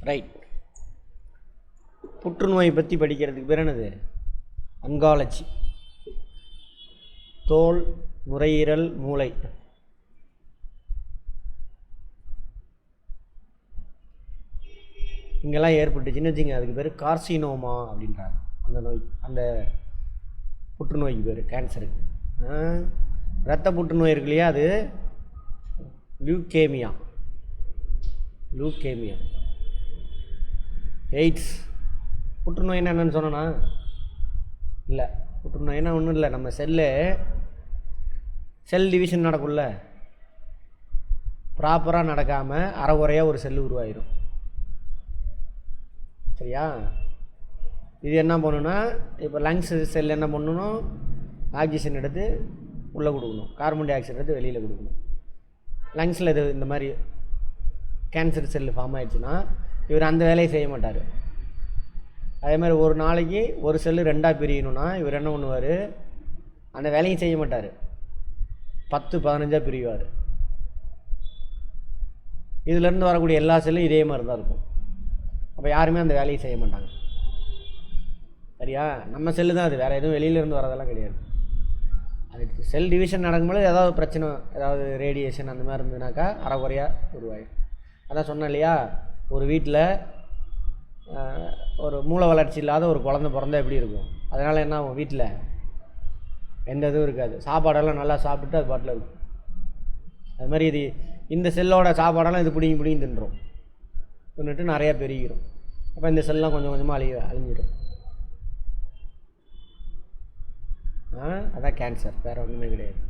Right. புற்றுநோய் பற்றி படிக்கிறதுக்கு பேர் என்னது? அன்காலஜி. தோல், நுரையீரல், மூளை. இங்கெல்லாம் ஏற்பட்டுச்சுன்னு வச்சுங்க, அதுக்கு பேர் கார்சினோமா அப்படின்றாங்க. அந்த நோய், அந்த புற்றுநோய்க்கு பேர் கேன்சருக்கு. இரத்த புற்றுநோய் இருக்கு இல்லையா, அது லியூகேமியா. லூகேமியா. எய்ட்ஸ். புற்றுநோய்னா என்னன்னு சொன்னா இல்லை, புற்றுநோய்னா ஒன்றும் இல்லை, நம்ம செல் டிவிஷன் நடக்கும்ல, ப்ராப்பராக நடக்காமல் அரைகுறையாக ஒரு செல்லு உருவாயிடும். சரியா? இது என்ன பண்ணணும்னா, இப்போ லங்ஸ் செல் என்ன பண்ணணும், ஆக்சிஜன் எடுத்து உள்ளே கொடுக்கணும், கார்பன் டை ஆக்சைடு எடுத்து வெளியில் கொடுக்கணும். லங்ஸில் இது இந்த மாதிரி கேன்சர் செல்லு ஃபார்ம் ஆகிடுச்சுன்னா இவர் அந்த வேலையை செய்ய மாட்டார். அதே மாதிரி ஒரு நாளைக்கு ஒரு செல்லு ரெண்டாக பிரியணும்னா இவர் என்ன பண்ணுவார், அந்த வேலையும் செய்ய மாட்டார், 10-15 பிரிவார். இதுலேருந்து வரக்கூடிய எல்லா செல்லும் இதே மாதிரி தான் இருக்கும். அப்போ யாருமே அந்த வேலையை செய்ய மாட்டாங்க. சரியா? நம்ம செல்லு தான் அது, வேறு எதுவும் வெளியிலேருந்து வரதெல்லாம் கிடையாது. அதுக்கு செல் டிவிஷன் நடக்கும்போது ஏதாவது பிரச்சனை, ஏதாவது ரேடியேஷன் அந்த மாதிரி இருந்ததுனாக்கா அரைகுறையாக உருவாயிடும். அதான் சொன்னேன் இல்லையா, ஒரு வீட்டில் ஒரு மூளை வளர்ச்சி இல்லாத ஒரு குழந்தை பிறந்தா எப்படி இருக்கும்? அதனால் என்ன ஆகும், வீட்டில் எந்த இதுவும் இருக்காது, சாப்பாடெல்லாம் நல்லா சாப்பிட்டு அது பாட்டில் இருக்கும். அது மாதிரி இது இந்த செல்லோட சாப்பாடெல்லாம் இது பிடிங்கி தின்றும், தின்னுட்டு நிறையா பெருகிடும். அப்போ இந்த செல்லாம் கொஞ்சம் கொஞ்சமாக அழிஞ்சிடும். அதான் கேன்சர், வேறு ஒன்றுமே கிடையாது.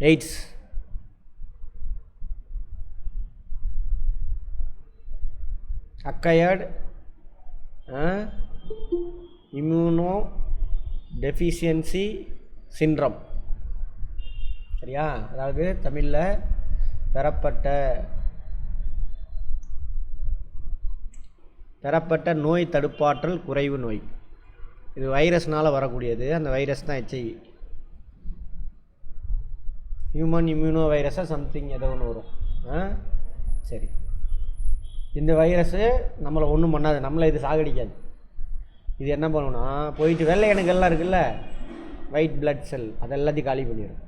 AIDS. Acquired immunodeficiency syndrome. சரியா? அதாவது தமிழில் பெறப்பட்ட நோய் தடுப்பாற்றல் குறைவு நோய். இது வைரஸ்னால் வரக்கூடியது. அந்த வைரஸ் தான் HIV. ஹியூமன் இம்யூனோ வைரஸாக சம்திங் ஏதோ ஒன்று வரும். சரி, இந்த வைரஸு நம்மளை ஒன்றும் பண்ணாது, நம்மளை இது சாகடிக்காது. இது என்ன பண்ணுன்னா, போயிட்டு வெள்ளை அணுக்கள்லாம் இருக்குல்ல, ஒயிட் பிளட் செல், அது எல்லாத்தையும் காலி பண்ணிடும்.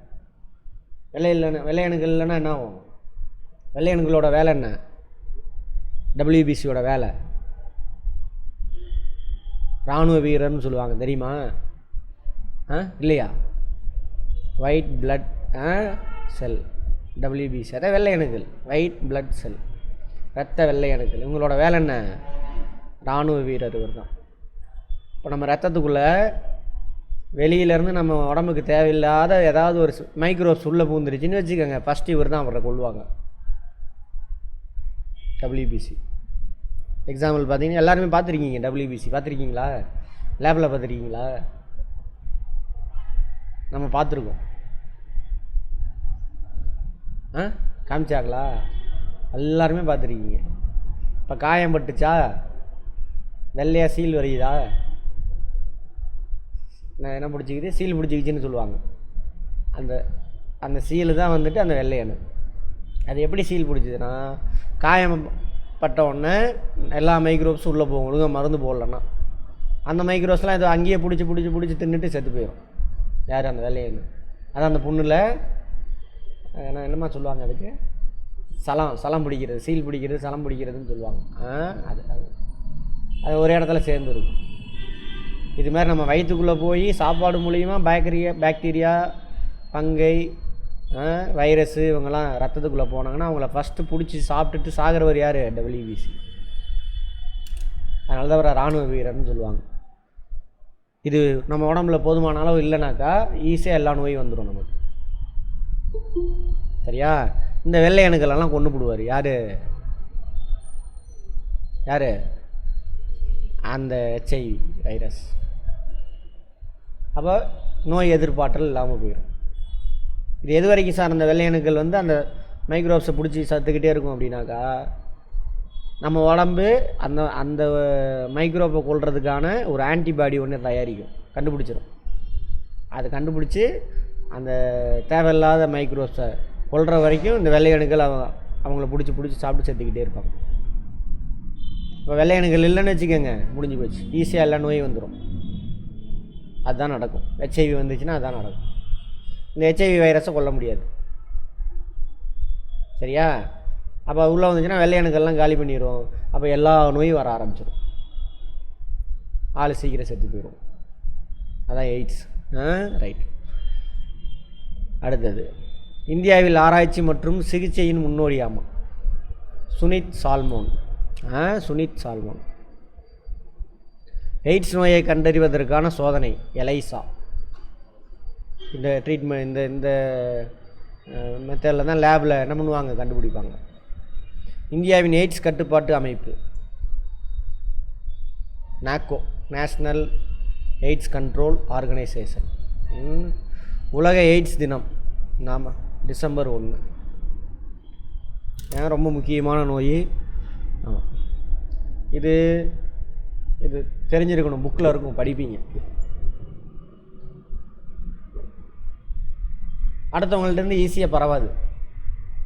வெள்ளை அணுக்கள் இல்லைன்னா என்ன ஆகும்? வெள்ளை அணுக்களோட வேலை என்ன? WBCயோட வேலை இராணுவ வீரர்னு சொல்லுவாங்க, தெரியுமா? இல்லையா? White blood cell, WBC. அதான் வெள்ளை அணுக்கள், ஒயிட் பிளட் செல், இரத்த வெள்ளை அணுக்கள். இவங்களோட வேலை என்ன? இராணுவ வீரர் இவர் தான். இப்போ நம்ம ரத்தத்துக்குள்ளே வெளியிலேருந்து நம்ம உடம்புக்கு தேவையில்லாத ஏதாவது ஒரு மைக்ரோப்ஸ் உள்ளே பூந்துருச்சுன்னு வச்சுக்கோங்க, ஃபஸ்ட்டு இவர் தான் அவரை கொள்வாங்க. WBC எக்ஸாம்பிள் பார்த்தீங்கன்னா எல்லாருமே பார்த்துருக்கீங்க. WBC பார்த்துருக்கீங்களா? லேபில் பார்த்துருக்கீங்களா? நம்ம பார்த்துருக்கோம். காமிச்சாங்களா? எல்லாருமே பார்த்துருக்கீங்க. இப்போ காயம் பட்டுச்சா, வெள்ளையாக சீல் வரையுதா, நான் என்ன பிடிச்சிக்கிது, சீல் பிடிச்சிக்கிச்சின்னு சொல்லுவாங்க. அந்த சீலு தான் வந்துட்டு அந்த வெள்ளை அணு. அது எப்படி சீல் பிடிச்சிதுன்னா, காயம் பட்ட உடனே எல்லா மைக்ரோப்ஸும் உள்ளே போகும், ஒழுங்காக மருந்து போடலன்னா. அந்த மைக்ரோப்ஸ்லாம் இது அங்கேயே பிடிச்சி தின்னுட்டு செத்து போயிடும். யார்? அந்த வெள்ளை அணு. அதான் அந்த புண்ணில் என்னமா சொல்லுவாங்க, அதுக்கு சலம் பிடிக்கிறது, சீல் பிடிக்கிறது, சலம் பிடிக்கிறதுன்னு சொல்லுவாங்க. அது ஒரு இடத்துல சேர்ந்துருக்கும். இது மாதிரி நம்ம வயிற்றுக்குள்ளே போய் சாப்பாடு மூலிமா பாக்டீரியா, ஃபங்கை, வைரஸு இவங்கெல்லாம் ரத்தத்துக்குள்ளே போனாங்கன்னா அவங்கள ஃபஸ்ட்டு பிடிச்சி சாப்பிட்டுட்டு சாகிறவர் யார்? WBC. அதனால தான் அவரை இராணுவ வீரர்னு சொல்லுவாங்க. இது நம்ம உடம்புல போதுமான அளவு இல்லைனாக்கா ஈஸியாக எல்லா நோயும் வந்துடும் நமக்கு. சரியா? இந்த வெள்ளை அணுக்களெல்லாம் கொண்டு போடுவார் யார்? அந்த HIV வைரஸ். அப்போ நோய் எதிர்ப்பாற்றல் இல்லாமல் போயிடும். இது எது வரைக்கும் சார்? அந்த வெள்ளை அணுக்கள் வந்து அந்த மைக்ரோப்ஸை பிடிச்சி சத்துக்கிட்டே இருக்கும் அப்படின்னாக்கா நம்ம உடம்பு அந்த மைக்ரோப்பை கொல்றதுக்கான ஒரு ஆன்டிபாடி ஒன்று தயாரிக்கும், கண்டுபிடிச்சிடும். அது கண்டுபிடிச்சி அந்த தேவையில்லாத மைக்ரோப்ஸை கொல்ற வரைக்கும் இந்த வெள்ளை அணுக்கள் அவங்கள பிடிச்சி சாப்பிட்டு செத்துக்கிட்டே இருப்பாங்க. இப்போ வெள்ளையணுக்கள் இல்லைன்னு வச்சுக்கோங்க, முடிஞ்சு போச்சு, ஈஸியாக எல்லா நோயும் வந்துடும். அதுதான் நடக்கும். ஹெச்ஐவி வந்துச்சுன்னா அதுதான் நடக்கும். இந்த ஹெச்ஐவி வைரஸை கொல்ல முடியாது. சரியா? அப்போ உள்ளே வந்துச்சுன்னா வெள்ளையணுக்கள்லாம் காலி பண்ணிடும். அப்போ எல்லா நோயும் வர ஆரம்பிச்சிடும். ஆள் சீக்கிரம் செத்து போயிடும். அதான் எய்ட்ஸ். ரைட். அடுத்தது, இந்தியாவில் ஆராய்ச்சி மற்றும் சிகிச்சையின் முன்னோடியாமா சுனித் சால்மோன். எய்ட்ஸ் நோயை கண்டறிவதற்கான சோதனை எலைசா. இந்த ட்ரீட்மெண்ட் இந்த மெத்தடில் தான் லேபில் என்ன பண்ணுவாங்க, கண்டுபிடிப்பாங்க. இந்தியாவின் எய்ட்ஸ் கட்டுப்பாட்டு அமைப்பு நாக்கோ, நேஷ்னல் எய்ட்ஸ் கண்ட்ரோல் ஆர்கனைசேஷன். உலக எய்ட்ஸ் தினம் நாம் டிசம்பர் 1. ஏன் ரொம்ப முக்கியமான நோய். ஆமாம், இது தெரிஞ்சிருக்கணும், புக்கில் இருக்கும், படிப்பீங்க. அடுத்தவங்கள்ட்டேருந்து ஈஸியாக பரவாது.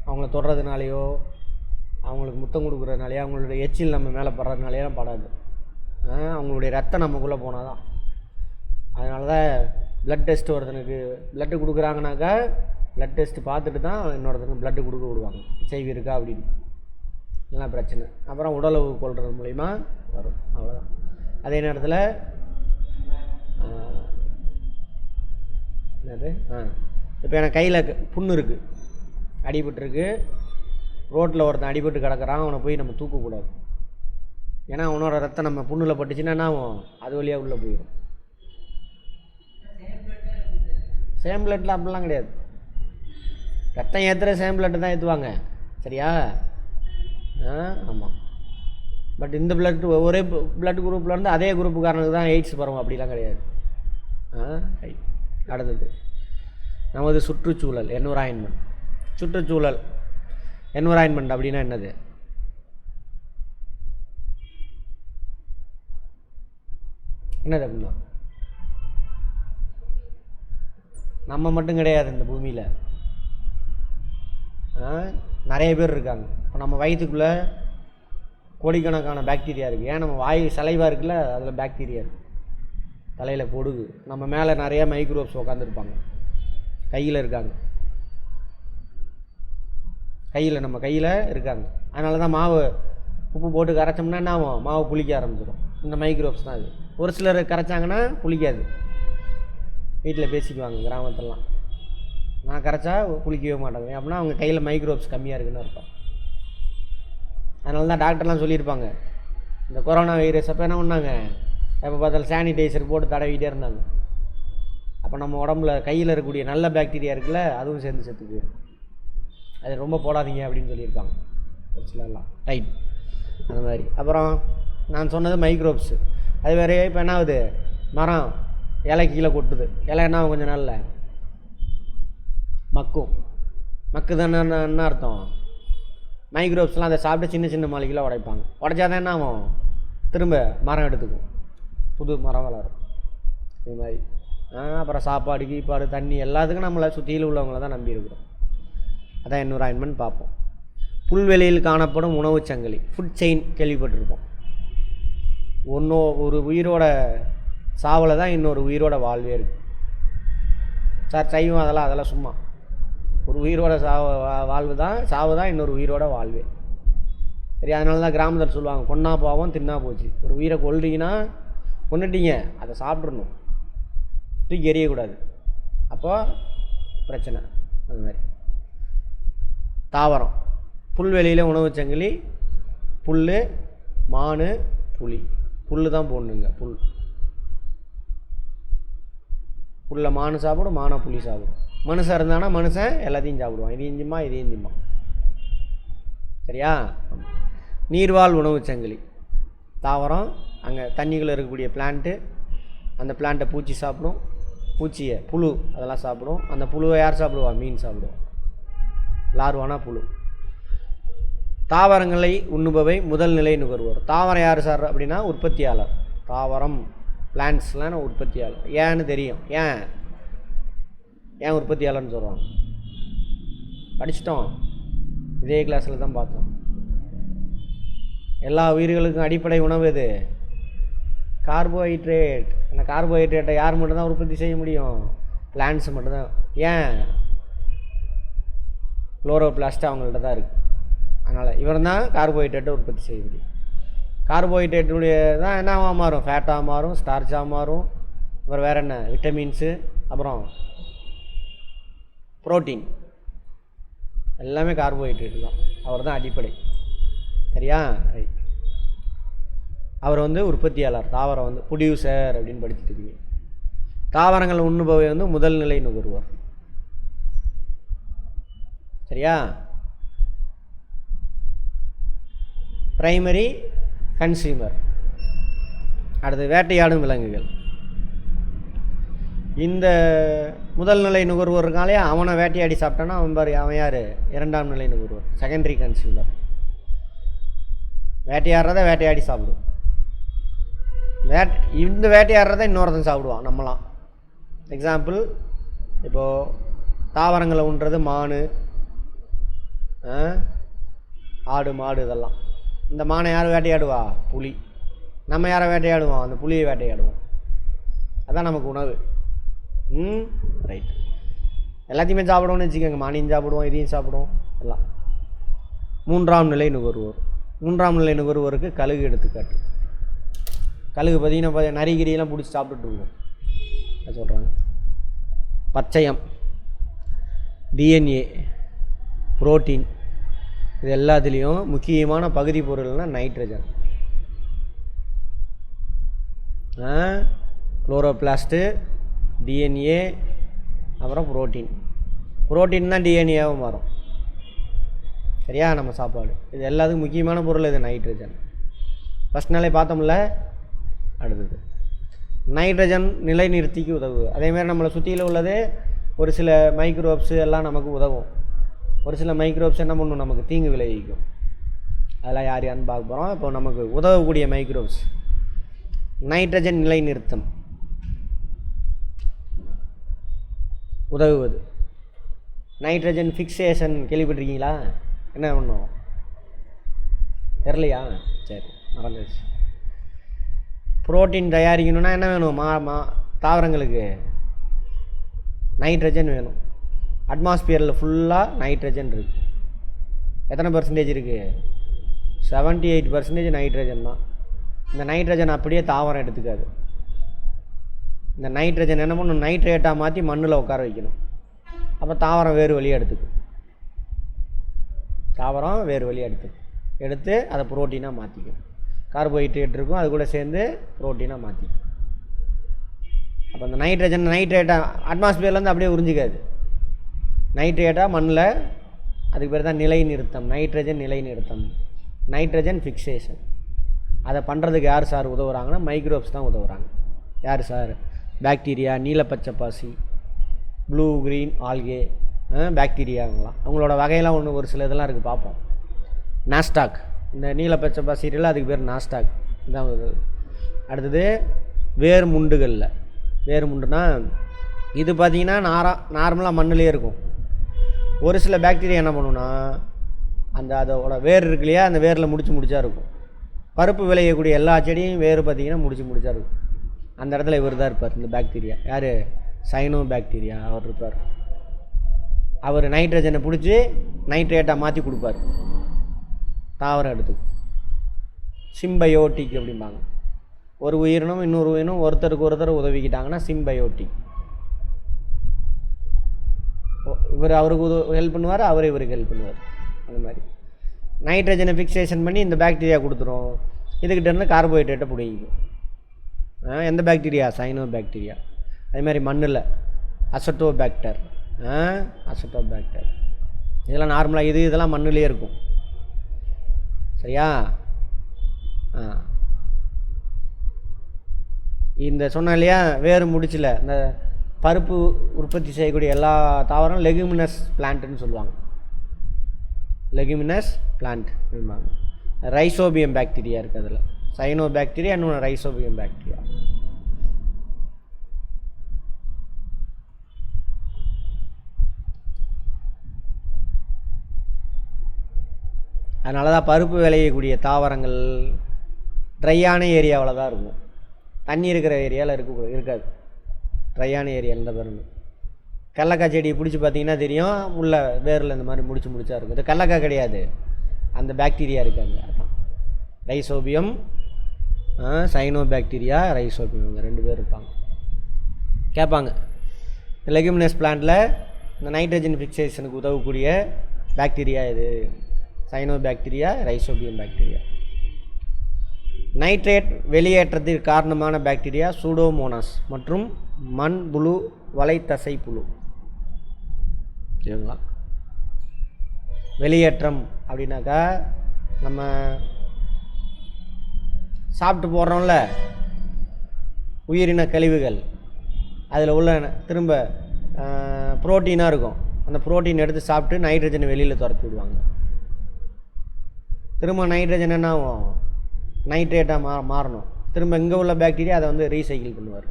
அவங்கள தொடுறதுனாலையோ, அவங்களுக்கு முத்தம் கொடுக்குறதுனாலையோ, அவங்களுடைய எச்சில் நம்ம மேலே படுறதுனாலையெல்லாம் படாது. அவங்களுடைய ரத்தம் நமக்குள்ளே போனால் தான். அதனால தான் ப்ளட் டெஸ்ட், ஒருத்தனுக்கு ப்ளட்டு கொடுக்குறாங்கனாக்கா ப்ளட் டெஸ்ட்டு பார்த்துட்டு தான் இன்னொருத்தனுக்கு ப்ளட்டு கொடுக்க விடுவாங்க, ஹெச்ஐவி இருக்கா அப்படின்னு. இதெல்லாம் பிரச்சனை. அப்புறம் உடலுறவு கொள்வது மூலிமா வரும், அவ்வளோதான். அதே நேரத்தில் என்னது, இப்போ எனக்கு கையில் புண்ணு இருக்குது, அடிபட்டுருக்கு, ரோட்டில் ஒருத்தன் அடிபட்டு கிடக்கிறான், அவனை போய் நம்ம தூக்கக்கூடாது. ஏன்னா அவனோட ரத்தம் நம்ம புண்ணில் பட்டுச்சுன்னா என்ன ஆகும், அது வழியாக உள்ளே போயிடும். சேம் பிளட்டில் அப்படிலாம் கிடையாது. ரத்தம் ஏற்றுற சேம் பிளட்டு தான் ஏற்றுவாங்க. சரியா? ஆமாம். பட் இந்த பிளட் ஒரே பிளட் குரூப்பில் இருந்து அதே குரூப்புக்காரனுக்கு தான் எய்ட்ஸ் பரவும், அப்படிலாம் கிடையாது. ரைட். அடுத்தது, நமது சுற்றுச்சூழல் என்விரான்மெண்ட். சுற்றுச்சூழல் என்விரான்மெண்ட் அப்படின்னா என்னது? என்னது அப்படின்னா, நம்ம மட்டும் கிடையாது இந்த பூமியில், நிறைய பேர் இருக்காங்க. இப்போ நம்ம வயிற்றுக்குள்ளே கோடிக்கணக்கான பாக்டீரியா இருக்குது. ஏன் நம்ம வாய் சலைவாக இருக்குல்ல, அதில் பாக்டீரியா இருக்குது. தலையில் பொடுகு. நம்ம மேலே நிறையா மைக்ரோப்ஸ் உட்காந்துருப்பாங்க. கையில் இருக்காங்க, நம்ம கையில் இருக்காங்க. அதனால தான் மாவு உப்பு போட்டு கரைச்சோம்னா என்ன ஆகும், மாவு புளிக்க ஆரம்பிச்சிடும். இந்த மைக்ரோப்ஸ் தான் இது. ஒரு சிலர் கரைச்சாங்கன்னா புளிக்காது. வீட்டில் பேசிக்குவாங்க கிராமத்திலலாம், நான் கரைச்சா புளிக்கவே மாட்டாங்க அப்படின்னா அவங்க கையில் மைக்ரோப்ஸ் கம்மியாக இருக்குன்னு அர்த்தம். அதனால தான் டாக்டர்லாம் சொல்லியிருப்பாங்க, இந்த கொரோனா வைரஸ் அப்போ என்ன பண்ணாங்க, எப்போ பார்த்தாலும் சானிடைசர் போட்டு தடவிட்டே இருந்தாங்க. அப்போ நம்ம உடம்புல கையில் இருக்கக்கூடிய நல்ல பாக்டீரியா இருக்குல்ல, அதுவும் சேர்ந்து செத்து போயிடும். அது ரொம்ப போடாதீங்க அப்படின்னு சொல்லியிருக்காங்க ஒரு சிலர்லாம். ரைட். அந்த மாதிரி. அப்புறம் நான் சொன்னது மைக்ரோப்ஸு. அது வேறையே. இப்போ என்ன ஆகுது, மரம் இலை கீழே கொட்டுது, இலை என்ன ஆகும், கொஞ்சம் நாளில் மக்கும். மக்குதானே என்ன அர்த்தம், மைக்ரோப்ஸ்லாம் அதை சாப்பிட்டு சின்ன சின்ன மாளிகையில் உடைப்பாங்க. உடைச்சாதான் என்ன ஆகும், திரும்ப மரம் எடுத்துக்கும், புது மரம் வளரும். இது மாதிரி. அப்புறம் சாப்பாடு கீப்பாடு தண்ணி எல்லாத்துக்கும் நம்மளை சுற்றியில் உள்ளவங்கள தான் நம்பி இருக்கிறோம். அதான் என்விரான்மெண்ட் பார்ப்போம். புல்வெளியில் காணப்படும் உணவு சங்கிலி, ஃபுட் செயின் கேள்விப்பட்டிருப்போம். ஒரு உயிரோட சாவில் தான் இன்னொரு உயிரோட வாழ்வே இருக்குது. சார் சைவம் அதெல்லாம் சும்மா. ஒரு உயிரோட வாழ்வு தான், சாவு தான் இன்னொரு உயிரோட வாழ்வே. சரி, அதனால தான் கிராமத்தில் சொல்லுவாங்க, கொன்னா பாவம் தின்னா போச்சு. ஒரு உயிரை கொல்றீங்கன்னா கொண்டுட்டீங்க, அதை சாப்பிட்றணும், தூக்கி எறியக்கூடாது, அப்போ பிரச்சனை. அந்த மாதிரி. தாவரம், புல்வெளியில் உணவு சங்கிலி, புல், மான், புலி. புல் தான் போடணுங்க. புல்லை மான் சாப்பிடும், மானை புலி சாப்பிடும். மனுஷன் இருந்தானா மனுஷன் எல்லாத்தையும் சாப்பிடுவான், இதையும் திம்பான். சரியா? நீர்வாழ் உணவு சங்கிலி, தாவரம், அங்கே தண்ணிக்குள்ளே இருக்கக்கூடிய பிளான்ட்டு, அந்த பிளான்ட்டை பூச்சி சாப்பிடும், பூச்சியை புழு அதெல்லாம் சாப்பிடும். அந்த புழுவை யார் சாப்பிடுவா, மீன் சாப்பிடுவோம். லார்வானா புழு. தாவரங்களை உண்ணுபவை முதல் நிலை நுகர்வோர். தாவரம் யார் சார் அப்படின்னா உற்பத்தியாளர். தாவரம் பிளான்ட்ஸ்லாம் உற்பத்தியாளர். ஏன்னு தெரியும். ஏன் உற்பத்தியாளர்னு சொல்கிறாங்க, படிச்சிட்டோம். இதே கிளாஸில் தான் பார்த்தோம். எல்லா உயிர்களுக்கும் அடிப்படை உணவு எது? கார்போஹைட்ரேட். அந்த கார்போஹைட்ரேட்டை யார் மட்டும்தான் உற்பத்தி செய்ய முடியும்? பிளான்ட்ஸ் மட்டும்தான். ஏன்? குளோரோபிளாஸ்ட் அவங்கள்ட்ட தான் இருக்குது. அதனால் இவர் தான் கார்போஹைட்ரேட்டை உற்பத்தி செய்ய முடியும். கார்போஹைட்ரேட்டுடைய தான் என்னவாக மாறும்? ஃபேட்டாக மாறும், ஸ்டார்ச்சாக மாறும். அப்புறம் வேறு என்ன? விட்டமின்ஸு, அப்புறம் புரோட்டீன், எல்லாமே கார்போஹைட்ரேட்டு தான். அவர் தான் அடிப்படை. சரியா? ரைட். அவர் வந்து உற்பத்தியாளர். தாவரம் வந்து ப்ரொடியூசர் அப்படின்னு படிச்சுட்டு இருக்கீங்க. தாவரங்கள் உண்ணுபவை வந்து முதல் நிலை நுகர்வோர். சரியா? Primary consumer. அடுத்து வேட்டையாடும் விலங்குகள். இந்த முதல் நிலை நுகர்வோர் இருக்காலே, அவனை வேட்டையாடி சாப்பிட்டானா அவன் யார்? இரண்டாம் நிலை நுகர்வோர், செகண்டரி கன்சியூமர். வேட்டையாடுறத வேட்டையாடி சாப்பிடுவோம். இந்த வேட்டையாடுறத இன்னொருத்தன் சாப்பிடுவான் நம்மளாம். எக்ஸாம்பிள், இப்போது தாவரங்களை உண்றது மான், ஆடு, மாடு, இதெல்லாம். இந்த மானை யார் வேட்டையாடுவா? புலி. நம்ம யாரை வேட்டையாடுவோம்? அந்த புலியை வேட்டையாடுவோம். அதுதான் நமக்கு உணவு. ரைட். எல்லாத்தையுமே சாப்பிடுவோம்னு வச்சுக்கோங்க. மானியும் சாப்பிடுவோம், இதையும் சாப்பிடுவோம், எல்லாம். மூன்றாம் நிலை நுகர்வோர். மூன்றாம் நிலை நுகர்வோருக்கு கழுகு எடுத்துக்காட்டு. கழுகு பார்த்தீங்கன்னா நரிகிரியெல்லாம் பிடிச்சி சாப்பிட்டுட்டு இருக்கோம். அது சொல்கிறாங்க. பச்சையம், டிஎன்ஏ, புரோட்டீன், இது எல்லாத்துலேயும் முக்கியமான பகுதி பொருள்னால் நைட்ரஜன். குளோரோபிளாஸ்ட்டு, டிஎன்ஏ, அப்புறம் புரோட்டீன் தான் டிஎன்ஏவாக மாறும். சரியா? நம்ம சாப்பாடு இது எல்லாத்துக்கும் முக்கியமான பொருள் இது நைட்ரஜன். ஃபஸ்ட் நாளே பார்த்தோம்ல. அடுத்தது நைட்ரஜன் நிலைநிறுத்திக்கு உதவுது. அதேமாதிரி நம்மளை சுற்றியில் உள்ளது ஒரு சில மைக்ரோப்ஸு எல்லாம் நமக்கு உதவும். ஒரு சில மைக்ரோப்ஸ் என்ன பண்ணும்? நமக்கு தீங்கு விளைவிக்கும். அதெல்லாம் யார் யாருன்னு பார்க்க போகிறோம். இப்போ நமக்கு உதவக்கூடிய மைக்ரோப்ஸ். நைட்ரஜன் நிலைநிறுத்தம் உதவுவது. நைட்ரஜன் ஃபிக்ஸேஷன் கேள்விப்பட்டிருக்கீங்களா? என்ன பண்ணும்? தெரியலையா? சரி, மறந்துச்சு. புரோட்டீன் தயாரிக்கணும்னா என்ன வேணும்? தாவரங்களுக்கு நைட்ரஜன் வேணும். அட்மாஸ்பியரில் ஃபுல்லாக நைட்ரஜன் இருக்குது. எத்தனை பர்சன்டேஜ் இருக்குது? 78% நைட்ரஜன் தான். இந்த நைட்ரஜன் அப்படியே தாவரம் எடுத்துக்காது. இந்த நைட்ரஜன் என்ன பண்ணணும்? நைட்ரேட்டாக மாற்றி மண்ணில் உட்கார வைக்கணும். அப்போ தாவரம் வேறு வழியாக எடுத்துக்கும். தாவரம் வேறு வழியாக எடுத்து அதை புரோட்டீனாக மாற்றிக்கும். கார்போஹைட்ரேட் இருக்கும், அது கூட சேர்ந்து புரோட்டீனாக மாற்றிக்கும். அப்போ அந்த நைட்ரேட்டாக அட்மாஸ்பியர்லேருந்து அப்படியே உறிஞ்சிக்காது. நைட்ரேட்டாக மண்ணில், அதுக்கு பேர் தான் நிலைநிறுத்தம். நைட்ரஜன் நிலைநிறுத்தம், நைட்ரஜன் ஃபிக்ஸேஷன். அதை பண்ணுறதுக்கு யார் சார் உதவுறாங்கன்னா மைக்ரோப்ஸ் தான் உதவுறாங்க. யார் சார்? பாக்டீரியா, நீலப்பச்சை பாசி, ப்ளூ க்ரீன் ஆல்கே, பாக்டீரியாங்களாம். அவங்களோட வகையெல்லாம் ஒன்று ஒரு சில இதெல்லாம் இருக்குது, பார்ப்போம். நாஸ்டாக், இந்த நீலப்பச்சை பாசியில் அதுக்கு பேர் நாஸ்டாக் இதான். அடுத்தது வேர் முண்டுகளில். வேர் முண்டுனா இது பார்த்திங்கன்னா நார்மலாக மண்ணிலே இருக்கும். ஒரு சில பாக்டீரியா என்ன பண்ணுன்னா அதோட வேர் இருக்கு இல்லையா, அந்த வேரில் முடிச்சா இருக்கும். பருப்பு விளையக்கூடிய எல்லா செடியும் வேர் பார்த்திங்கன்னா முடிச்சா இருக்கும். அந்த இடத்துல இவர் தான் இருப்பார், இந்த பாக்டீரியா. யார்? Cyano bacteria. அவர் இருப்பார். அவர் நைட்ரஜனை பிடிச்சி நைட்ரேட்டாக மாற்றி கொடுப்பார் தாவரம் எடுத்து. சிம்பயோட்டிக் அப்படிம்பாங்க. ஒரு உயிரினும் இன்னொரு உயிரினும் ஒருத்தருக்கு ஒருத்தர் உதவிக்கிட்டாங்கன்னா சிம்பயோட்டிக். இவர் அவருக்கு ஹெல்ப் பண்ணுவார், அவர் இவருக்கு ஹெல்ப் பண்ணுவார். அந்த மாதிரி நைட்ரஜனை ஃபிக்ஸேஷன் பண்ணி இந்த பாக்டீரியா கொடுத்துரும். இதுக்கிட்ட இருந்து கார்போஹைட்ரேட்டை பிடிக்கும். எந்த பாக்டீரியா? Cyano bacteria. அதே மாதிரி மண்ணில் அசட்டோபாக்டர். அசட்டோபாக்டர் இதெல்லாம் நார்மலாக இதெல்லாம் மண்ணிலே இருக்கும். சரியா? இந்த சொன்ன இல்லையா, வேறு முடிச்சில் இந்த பருப்பு உற்பத்தி செய்யக்கூடிய எல்லா தாவரம் லெகுமினஸ் பிளான்ட்டுன்னு சொல்லுவாங்க. லெகுமினஸ் பிளான்ட் அப்படிம்பாங்க. ரைசோபியம் பாக்டீரியா இருக்குது அதில். சைனோ பாக்டீரியா, இன்னொன்று ரைசோபியம் பாக்டீரியா. அதனால தான் பருப்பு விளையக்கூடிய தாவரங்கள் ட்ரையான ஏரியாவில் தான் இருக்கும். தண்ணி இருக்கிற ஏரியாவில் இருக்காது. ட்ரையான ஏரியா இந்த பாருங்க. கடலக்காய் செடியை பிடிச்சி பார்த்தீங்கன்னா தெரியும், உள்ள வேரில் இந்த மாதிரி முடிச்சா இருக்கும். இது கடலக்காய் கிடையாது, அந்த பாக்டீரியா இருக்காங்க. அதான் ரைசோபியம், சைனோ பாக்டீரியா, ரைசோபியம், இவங்க 2 பேர் இருப்பாங்க. கேட்பாங்க லெகுமினஸ் பிளான்ட்டில் இந்த நைட்ரஜன் ஃபிக்சேஷனுக்கு உதவக்கூடிய பாக்டீரியா இது cyanobacteria, rhizobium bacteria. Nitrate வெளியேற்றத்திற்கு காரணமான பாக்டீரியா சூடோமோனாஸ் மற்றும் மண்புழு வலைத்தசை புழு. சரிங்களா? வெளியேற்றம் அப்படின்னாக்கா நம்ம சாப்பிட்டு போடுறோம்ல உயிரின கழிவுகள், அதில் உள்ள திரும்ப புரோட்டீனாக இருக்கும். அந்த புரோட்டீன் எடுத்து சாப்பிட்டு நைட்ரஜனை வெளியில் துரத்தி விடுவாங்க. திரும்ப நைட்ரஜன் என்ன ஆகும், நைட்ரேட்டாக மாறணும். திரும்ப இங்கே உள்ள பாக்டீரியா அதை வந்து ரீசைக்கிள் பண்ணுவார்.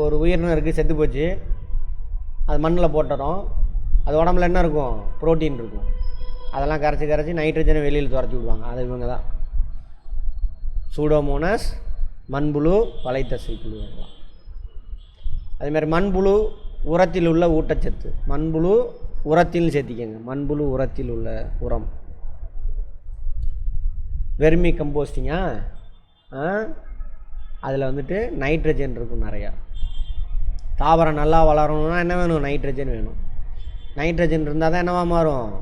ஒரு உயிரினம் இருக்குது, செத்து போச்சு, அது மண்ணில் போட்டுறோம். அது உடம்புல என்ன இருக்கும், புரோட்டீன் இருக்கும். அதெல்லாம் கரைச்சி நைட்ரஜனை வெளியில் துரத்தி விடுவாங்க. அது இவங்க தான் சூடோமோனாஸ், மண்புழு வலைத்தசை புழு. அதேமாதிரி மண்புழு உரத்தில் உள்ள ஊட்டச்சத்து, மண்புழு உரத்தில் சேர்த்திக்கங்க. மண்புழு உரத்தில் உள்ள உரம் வெர்மி கம்போஸ்டிங்கா, அதில் வந்துட்டு நைட்ரஜன் இருக்கும் நிறையா. தாவரம் நல்லா வளரணும்னா என்ன வேணும், நைட்ரஜன் வேணும். நைட்ரஜன் இருந்தால் தான் என்னவா மாறும்,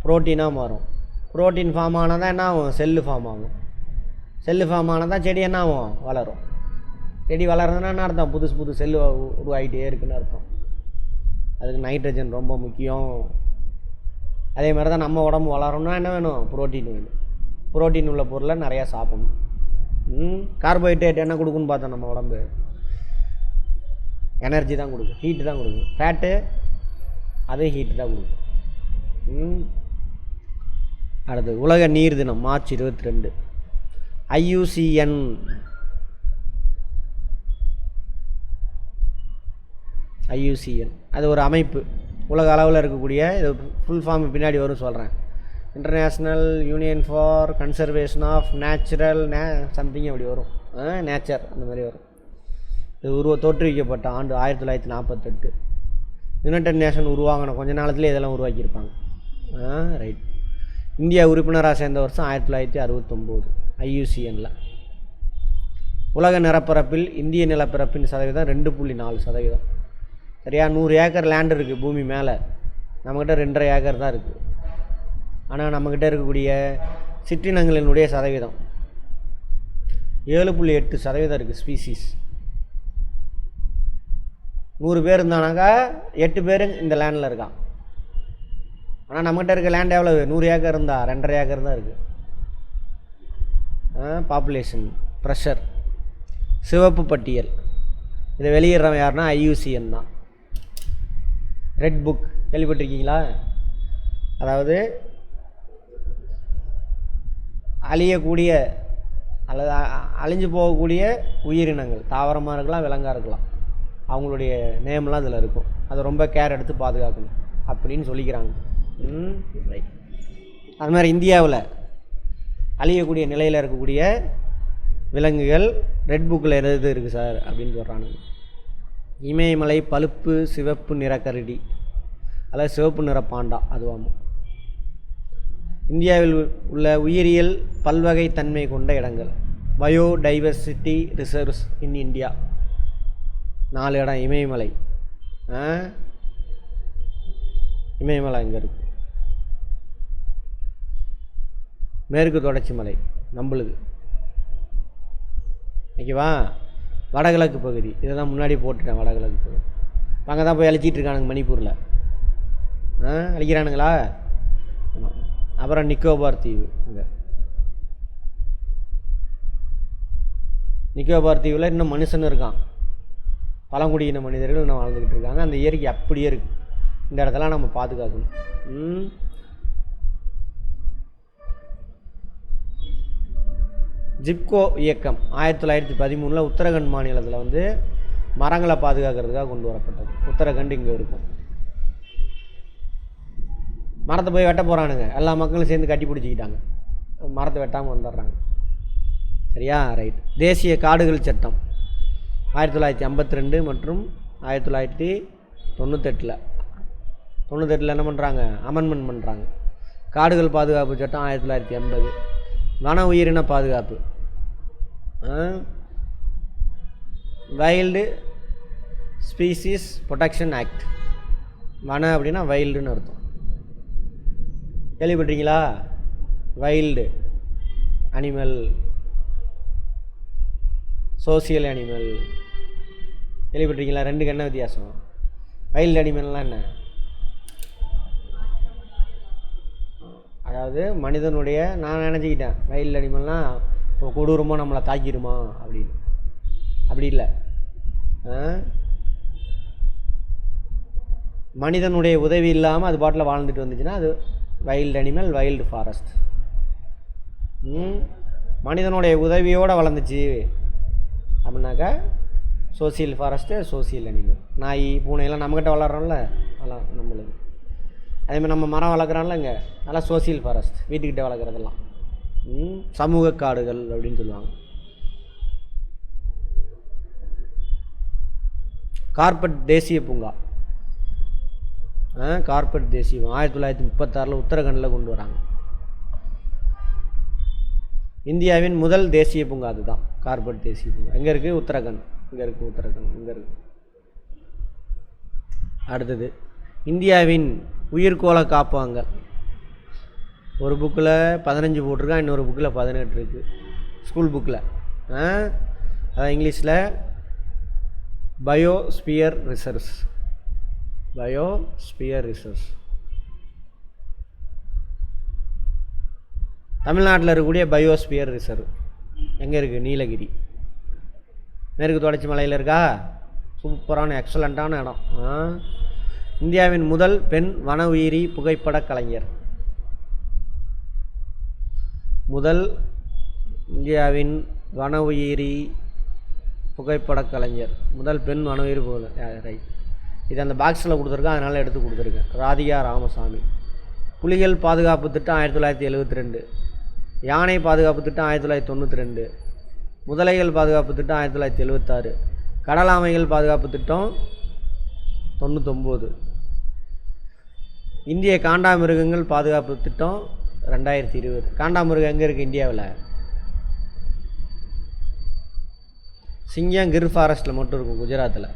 புரோட்டீனாக மாறும். புரோட்டீன் ஃபார்ம் ஆனால் தான் என்ன ஆகும், செல்லு ஃபார்ம் ஆகும். செல்லு ஃபார்ம் ஆனால் தான் செடி என்ன ஆகும், வளரும். செடி வளருதுன்னா என்ன அர்த்தம், புது செல்லு உருவாகிட்டே இருக்குன்னு அர்த்தம். அதுக்கு நைட்ரஜன் ரொம்ப முக்கியம். அதே மாதிரி தான் நம்ம உடம்பு வளரணும்னா என்ன வேணும், புரோட்டீன் வேணும். புரோட்டீன் உள்ள பொருளை நிறையா சாப்பிடணும். கார்போஹைட்ரேட் என்ன கொடுக்குன்னு பார்த்தோம், நம்ம உடம்பு எனர்ஜி தான் கொடுக்கும், ஹீட்டு தான் கொடுக்கும். ஃபேட்டு அதே ஹீட்டு தான் கொடுக்கும். அடுத்து உலக நீர் தினம் மார்ச் 22. IUCN அது ஒரு அமைப்பு, உலக அளவில் இருக்கக்கூடிய. இது ஃபுல் ஃபார்ம் பின்னாடி வரும் சொல்கிறேன். International Union for Conservation of Natural something அப்படி வரும், நேச்சர் அந்த மாதிரி வரும். இது தோற்றுவிக்கப்பட்ட ஆண்டு 1948. யுனைடெட் நேஷன் உருவாங்கின கொஞ்ச நாளத்துலேயே இதெல்லாம் உருவாக்கியிருப்பாங்க. ரைட். இந்தியா உறுப்பினராக சேர்ந்த வருஷம் 1969 IUCNல. உலக நிலப்பரப்பில் இந்திய நிலப்பரப்பின் சதவீதம் 2.4%. சரியா? 100 ஏக்கர் லேண்ட் இருக்குது பூமி மேலே, நம்மக்கிட்ட 2.5 ஏக்கர் தான் இருக்குது. ஆனால் நம்மக்கிட்ட இருக்கக்கூடிய சிற்றினங்களினுடைய சதவீதம் 7.8% இருக்குது. ஸ்பீசிஸ் 100 பேர் இருந்தானாக்கா 8 பேர் இந்த லேண்டில் இருக்கான். ஆனால் நம்மகிட்ட இருக்க லேண்ட் எவ்வளவு, 100 ஏக்கர் இருந்தால் 2.5 ஏக்கர் தான் இருக்குது. Population pressure. சிவப்பு பட்டியல் இதை வெளியிடுறவன் யாருன்னா IUCN தான். ரெட் புக் கேள்விப்பட்டிருக்கீங்களா? அதாவது அழியக்கூடிய அல்லது அழிஞ்சு போகக்கூடிய உயிரினங்கள், தாவரமாக இருக்கலாம், விலங்காக இருக்கலாம், அவங்களுடைய நேம்லாம் இதில் இருக்கும். அதை ரொம்ப கேர் எடுத்து பாதுகாக்கணும் அப்படின்னு சொல்லிக்கிறாங்க. அது மாதிரி இந்தியாவில் அழியக்கூடிய நிலையில் இருக்கக்கூடிய விலங்குகள் ரெட் புக்கில் எது இருக்குது சார் அப்படின்னு சொல்கிறானுங்க. இமயமலை பழுப்பு சிவப்பு நிற கரடி, அதாவது சிவப்பு நிற பாண்டா அதுவாகும். இந்தியாவில் உள்ள உயிரியல் பல்வகை தன்மை கொண்ட இடங்கள், பயோடைவர்சிட்டி ரிசர்வ்ஸ் இன் இந்தியா 4 இடம். இமயமலை, இமயமலை அங்கே இருக்குது. மேற்கு தொடர்ச்சி மலை நம்மளுது, ஓகேவா? வடகிழக்கு பகுதி இதை தான் முன்னாடி போட்டுட்டேன், வடகிழக்கு பகுதி. அங்கே தான் போய் அழிச்சிட்டு இருக்கானுங்க மணிப்பூரில், அழிக்கிறானுங்களா? அப்புறம் நிக்கோபார் தீவு, இங்கே நிக்கோபார் தீவில் இன்னும் மனுஷன் இருக்கான், பழங்குடியின மனிதர்கள் இன்னும் வாழ்ந்துக்கிட்டு இருக்காங்க. அந்த இயற்கை அப்படியே இருக்குது. இந்த இடத்தெல்லாம் நம்ம பாதுகாக்கணும். ஜிப்கோ இயக்கம் 1913 உத்தரகண்ட் மாநிலத்தில் வந்து மரங்களை பாதுகாக்கிறதுக்காக கொண்டு வரப்பட்டது. உத்தரகண்ட் இங்கே இருக்கும். மரத்தை போய் வெட்ட போகிறானுங்க, எல்லா மக்களும் சேர்ந்து கட்டி பிடிச்சிக்கிட்டாங்க, மரத்தை வெட்டாமல் வந்துடுறாங்க. சரியா? ரைட். தேசிய காடுகள் சட்டம் 1952 மற்றும் 1998. 98 என்ன பண்ணுறாங்க? அமெண்ட்மெண்ட் பண்ணுறாங்க. காடுகள் பாதுகாப்பு சட்டம் 1980. வன உயிரின பாதுகாப்பு, வைல்டு ஸ்பீசிஸ் ப்ரொடெக்ஷன் ஆக்ட். வன அப்படின்னா வைல்டுன்னு அர்த்தம். கேள்விப்பட்டீங்களா? Wild animal, social animal. கேள்விப்பட்டீங்களா? ரெண்டுக்கு என்ன வித்தியாசம்? வைல்டு அனிமல்லாம் என்ன? அதாவது மனிதனுடைய, நான் நினச்சிக்கிட்டேன் வைல்டு அனிமல்னால் கொடூரமாக நம்மளை தாக்கிடுமா அப்படின்னு. அப்படி இல்லை. மனிதனுடைய உதவி இல்லாமல் அது பாட்டில் வாழ்ந்துட்டு வந்துச்சுன்னா அது வைல்டு அனிமல், வைல்டு ஃபாரஸ்ட். மனிதனுடைய உதவியோடு வளர்ந்துச்சு அப்படின்னாக்கா சோசியல் ஃபாரஸ்ட்டு, சோசியல் அனிமல். நாய் பூனையெல்லாம் நம்மக்கிட்ட வளர்கிறோம்ல, அதெல்லாம் நம்மளுக்கு. அதேமாதிரி நம்ம மரம் வளர்க்குறோம்ல இங்கே, அதெல்லாம் சோசியல் ஃபாரஸ்ட், வீட்டுக்கிட்ட வளர்க்குறதெல்லாம் சமூக காடுகள் அப்படின்னு சொல்லுவாங்க. கார்பெட் தேசிய பூங்கா, கார்பெட் தேசியம் 1936 உத்தரகண்டில் கொண்டு வராங்க. இந்தியாவின் முதல் தேசிய பூங்கா அதுதான், கார்பெட் தேசிய பூங்கா. எங்கே இருக்குது? உத்தரகண்ட். இங்கே இருக்குது உத்தரகண்ட், இங்கே இருக்குது. அடுத்தது இந்தியாவின் உயிர்கோள காப்பகங்கள். ஒரு புக்கில் 15 போட்டிருக்கான், இன்னொரு புக்கில் 18 இருக்குது. ஸ்கூல் புக்கில் அதான் இங்கிலீஷில் பயோஸ்பியர் ரிசர்ச். Biosphere research. தமிழ்நாட்டில் இருக்கக்கூடிய பயோஸ்பியர் ரிசர்வ் எங்கே இருக்குது? நீலகிரி, மேற்கு தொடர்ச்சி மலையில் இருக்கா? சூப்பரான எக்ஸலண்ட்டான இடம். இந்தியாவின் முதல் பெண் வன உயிரி புகைப்பட கலைஞர். இந்தியாவின் வன உயிரி புகைப்பட கலைஞர், முதல் பெண் வன உயிரி ரைட். இது அந்த பாக்ஸில் கொடுத்துருக்கேன், அதனால் எடுத்து கொடுத்துருக்கேன். ராதிகா ராமசாமி. புலிகள் பாதுகாப்பு திட்டம் 1972. யானை பாதுகாப்பு திட்டம் 1992. முதலைகள் பாதுகாப்பு திட்டம் 1976. கடலாமைகள் பாதுகாப்பு திட்டம் 99. இந்திய காண்டாமிருகங்கள் பாதுகாப்பு திட்டம் 2020. காண்டாமிருகம் எங்கே இருக்குது இந்தியாவில்? சிங்கம் கிர் ஃபாரஸ்ட்டில் மட்டும் இருக்கும், குஜராத்தில்.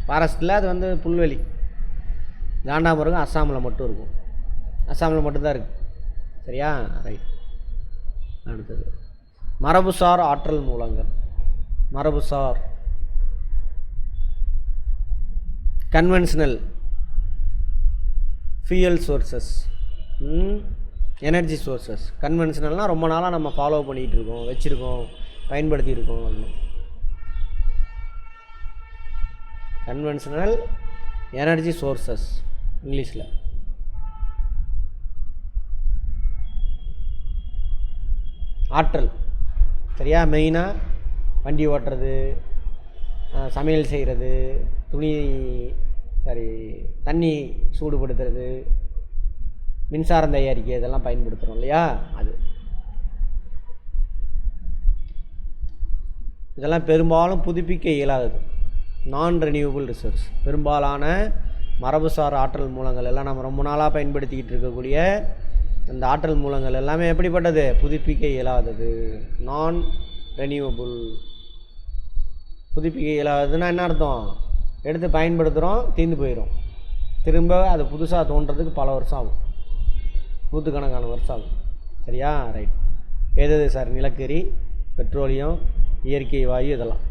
ஃபாரஸ்ட்டில் அது வந்து புல்வெளி. காண்டாமிருகம் அஸ்ஸாமில் மட்டும் இருக்கும், அஸ்ஸாமில் மட்டும்தான் இருக்குது. சரியா? ரைட். அடுத்தது மரபுசார் ஆற்றல் மூலங்கள். மரபுசார் conventional fuel sources, energy sources. கன்வென்ஷனல்னால் ரொம்ப நாளாக நம்ம ஃபாலோ பண்ணிகிட்டு இருக்கோம், வச்சுருக்கோம், பயன்படுத்தியிருக்கோம். அப்படின்னு கன்வென்ஷனல் எனர்ஜி சோர்சஸ் இங்கிலீஷில். ஆற்றல். சரியா? மெயினாக வண்டி ஓட்டுறது, சமையல் செய்கிறது, தண்ணி சூடுபடுத்துறது, மின்சாரம் தயாரிக்க, இதெல்லாம் பயன்படுத்துகிறோம் இல்லையா? அது இதெல்லாம் பெரும்பாலும் புதுப்பிக்க இயலாதது, நான் ரெனியூவபிள் ரிசோர்ஸ். பெரும்பாலான மரபுசார் ஆற்றல் மூலங்கள் எல்லாம் நம்ம ரொம்ப நாளாக பயன்படுத்திக்கிட்டு இருக்கக்கூடிய அந்த ஆற்றல் மூலங்கள் எல்லாமே எப்படிப்பட்டது? புதுப்பிக்க இயலாதது, நான் ரெனியூவபிள். புதுப்பிக்க இயலாததுன்னா என்ன அர்த்தம்? எடுத்து பயன்படுத்துகிறோம், தீர்ந்து போயிடும், திரும்ப அது புதுசாக தோன்றதுக்கு பல வருஷம் ஆகும், நூற்றுக்கணக்கான வருஷம் ஆகும். சரியா? ரைட். எது சார்? நிலக்கரி, பெட்ரோலியம், இயற்கை வாயு, இதெல்லாம்.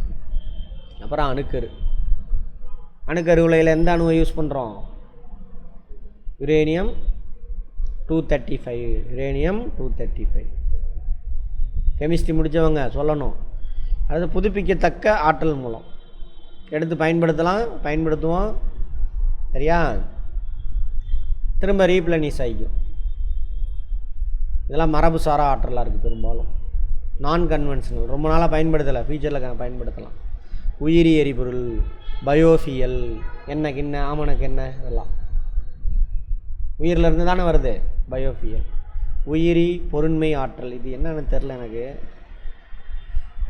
அப்புறம் அணுக்கரு. அணுக்கரு உலையில் எந்த அணுவை யூஸ் பண்ணுறோம்? யுரேனியம் 235. யுரேனியம் 235. கெமிஸ்ட்ரி முடித்தவங்க சொல்லணும். அது புதுப்பிக்கத்தக்க ஆற்றல் மூலம் எடுத்து பயன்படுத்துவோம். சரியா? திரும்ப ரீப்ளனிஷ் ஆகிக்கும். இதெல்லாம் மரபுசாரா ஆற்றலாக இருக்குது. பெரும்பாலும் நான் கன்வென்ஷனல், ரொம்ப நாளாக பயன்படுத்தலை, ஃபியூச்சரில் பயன்படுத்தலாம். உயிரி எரிபொருள், பயோஃபியல், எண்ணெய் கிண்ணெய், ஆமணக்கு எண்ணெய், இதெல்லாம் உயிரில் இருந்து தானே வருது. பயோஃபியல். உயிரி பொருண்மை ஆற்றல், இது என்னன்னு தெரில எனக்கு.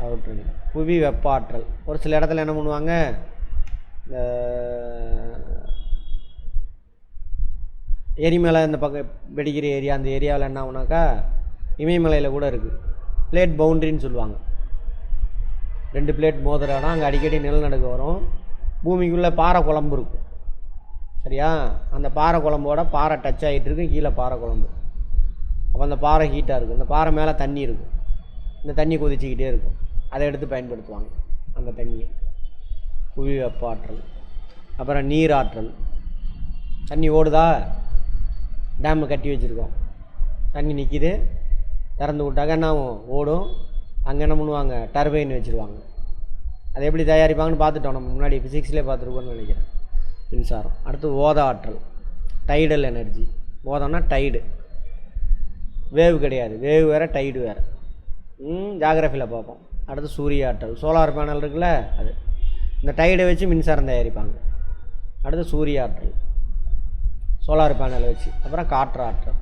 அவுட்ருங்க. புவி வெப்ப ஆற்றல். ஒரு சில இடத்துல என்ன பண்ணுவாங்க, இந்த எரிமலை இந்த பக்கம் வெடிக்கிற ஏரியா, அந்த ஏரியாவில் என்ன ஆகுனாக்கா இமயமலையில் கூட இருக்குது பிளேட் பவுண்ட்ரின்னு சொல்லுவாங்க. 2 பிளேட் மோதுற இடம், அங்கே அடிக்கடி நிலநடுக்க வரும். பூமிக்குள்ளே பாறை குழம்பு இருக்கும். சரியா, அந்த பாறை குழம்போட பாறை டச் ஆகிட்டு இருக்கும், கீழே பாறை குழம்பு. அப்போ அந்த பாறை ஹீட்டாக இருக்கும், இந்த பாறை மேலே தண்ணி இருக்கும், இந்த தண்ணி கொதிச்சிக்கிட்டே இருக்கும். அதை எடுத்து பயன்படுத்துவாங்க அந்த தண்ணியை. புவி வெப்ப ஆற்றல். அப்புறம் நீர் ஆற்றல். தண்ணி ஓடுதா, டேமு கட்டி வச்சுருக்கோம், தண்ணி நிற்கிது, திறந்து விட்டாக்க என்ன ஆகும், ஓடும். அங்கே என்ன பண்ணுவாங்க, டர்பைன் வச்சுருவாங்க. அதை எப்படி தயாரிப்பாங்கன்னு பார்த்துட்டோம், நம்ம முன்னாடி ஃபிசிக்ஸ்லேயே பார்த்துருக்கோன்னு நினைக்கிறேன். மின்சாரம். அடுத்து ஓத ஆற்றல், டைடல் எனர்ஜி. ஓதம்னா டைடு, வேவ் கிடையாது, வேவ் வேறு டைடு வேறு. ஜாகிரஃபியில் பார்ப்போம். அடுத்து சூரிய ஆற்றல், சோலார் பேனல் இருக்குல்ல அது, இந்த டைடை வச்சு மின்சாரம் தயாரிப்பாங்க. அடுத்து சூரிய ஆற்றல், சோலார் பேனலை வச்சு. அப்புறம் காற்று ஆற்றல்.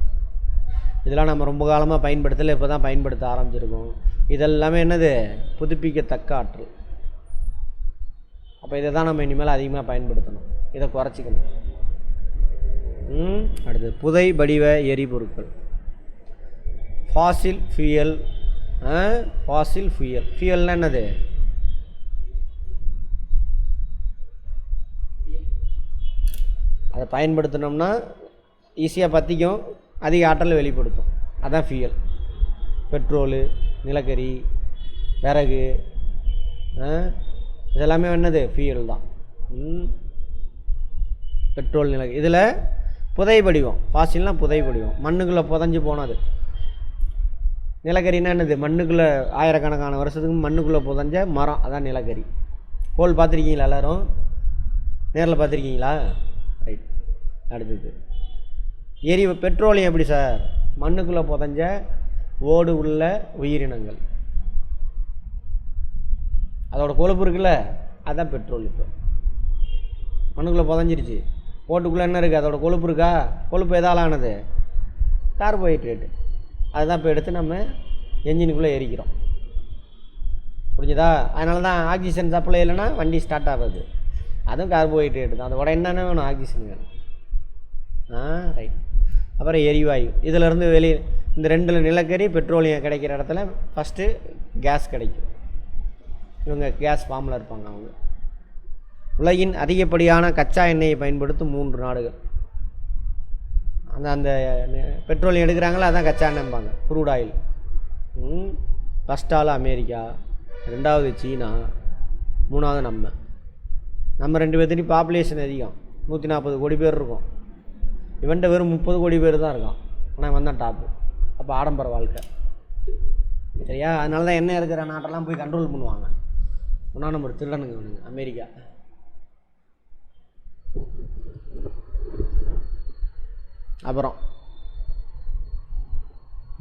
இதெல்லாம் நம்ம ரொம்ப காலமாக பயன்படுத்தலை, இப்போ தான் பயன்படுத்த ஆரம்பிச்சிருக்கோம். இதெல்லாமே என்னது, புதுப்பிக்கத்தக்க ஆற்றல். அப்போ இதை தான் நம்ம இனிமேல் அதிகமாக பயன்படுத்தணும், இதை குறைச்சிக்கணும். அடுத்து புதை வடிவ எரிபொருட்கள், ஃபாசில் ஃபியூயல். ஃபாசில் ஃபியூயல், ஃபியூயல்னால் என்னது, அதை பயன்படுத்தினோம்னா ஈஸியாக பற்றிக்கும், அதிக ஆற்றலை வெளிப்படுத்தும், அதுதான் ஃபியூயல். பெட்ரோலு, நிலக்கரி, விறகு, இதெல்லாமே என்னது, ஃபியூயல் தான். பெட்ரோல், நிலக்கரி. இதில் புதை வடிவம், ஃபாசில்னால் புதை வடிவம், மண்ணுக்குள்ளே புதைஞ்சு போனது. நிலக்கரின்னா என்னது, மண்ணுக்குள்ளே ஆயிரக்கணக்கான வருஷத்துக்கு மண்ணுக்குள்ளே புதைஞ்ச மரம், அதான் நிலக்கரி. கோல் பார்த்துருக்கீங்களா எல்லோரும், நேரில் பார்த்துருக்கீங்களா? ரைட். அடுத்தது பெட்ரோலியம் எப்படி சார், மண்ணுக்குள்ளே புதைஞ்ச ஓடு உள்ள உயிரினங்கள், அதோட கொழுப்பு இருக்குல்ல, அதுதான் பெட்ரோல். இப்போ மண்ணுக்குள்ளே புதஞ்சிருச்சு, ஓட்டுக்குள்ளே என்ன இருக்குது, அதோட கொழுப்பு இருக்கா, கொழுப்பு எதால் ஆனது, கார்போஹைட்ரேட்டு. அதுதான் இப்போ எடுத்து நம்ம என்ஜினுக்குள்ளே எரிக்கிறோம். புரிஞ்சுதா? அதனால தான் ஆக்சிஜன் சப்ளை இல்லைன்னா வண்டி ஸ்டார்ட் ஆகாது, அதுவும் கார்போஹைட்ரேட்டு தான். அதோட என்னென்ன வேணும், ஆக்சிஜன் வேணும். ரைட். அப்புறம் எரிவாயு. இதிலேருந்து வெளியே இந்த 2 நிலக்கரி பெட்ரோலியம் கிடைக்கிற இடத்துல ஃபஸ்ட்டு கேஸ் கிடைக்கும். இவங்க கேஸ் ஃபார்மில் இருப்பாங்க. அவங்க உலகின் அதிகப்படியான கச்சா எண்ணெயை பயன்படுத்தும் 3 நாடுகள். அந்த பெட்ரோலியம் எடுக்கிறாங்களா, அதான் கச்சா எண்ணெய்பாங்க, க்ரூட் ஆயில். ஃபஸ்ட் ஆள் அமெரிக்கா, 2வது சீனா, 3வது நம்ம 2 பேர்த்தையும் பாப்புலேஷன் அதிகம், 140 கோடி பேர் இருக்கும். இவன்ட்ட வெறும் 30 கோடி பேர் தான் இருக்கான், ஆனால் இவன் தான் டாப்பு. அப்போ ஆடம்பர வாழ்க்கை. சரியா? அதனால தான் எண்ணெய் இருக்கிற நாட்டெல்லாம் போய் கண்ட்ரோல் பண்ணுவாங்க. 1ஆம் நம்பர் திருடனுங்க அவனுங்க, அமெரிக்கா. அப்புறம்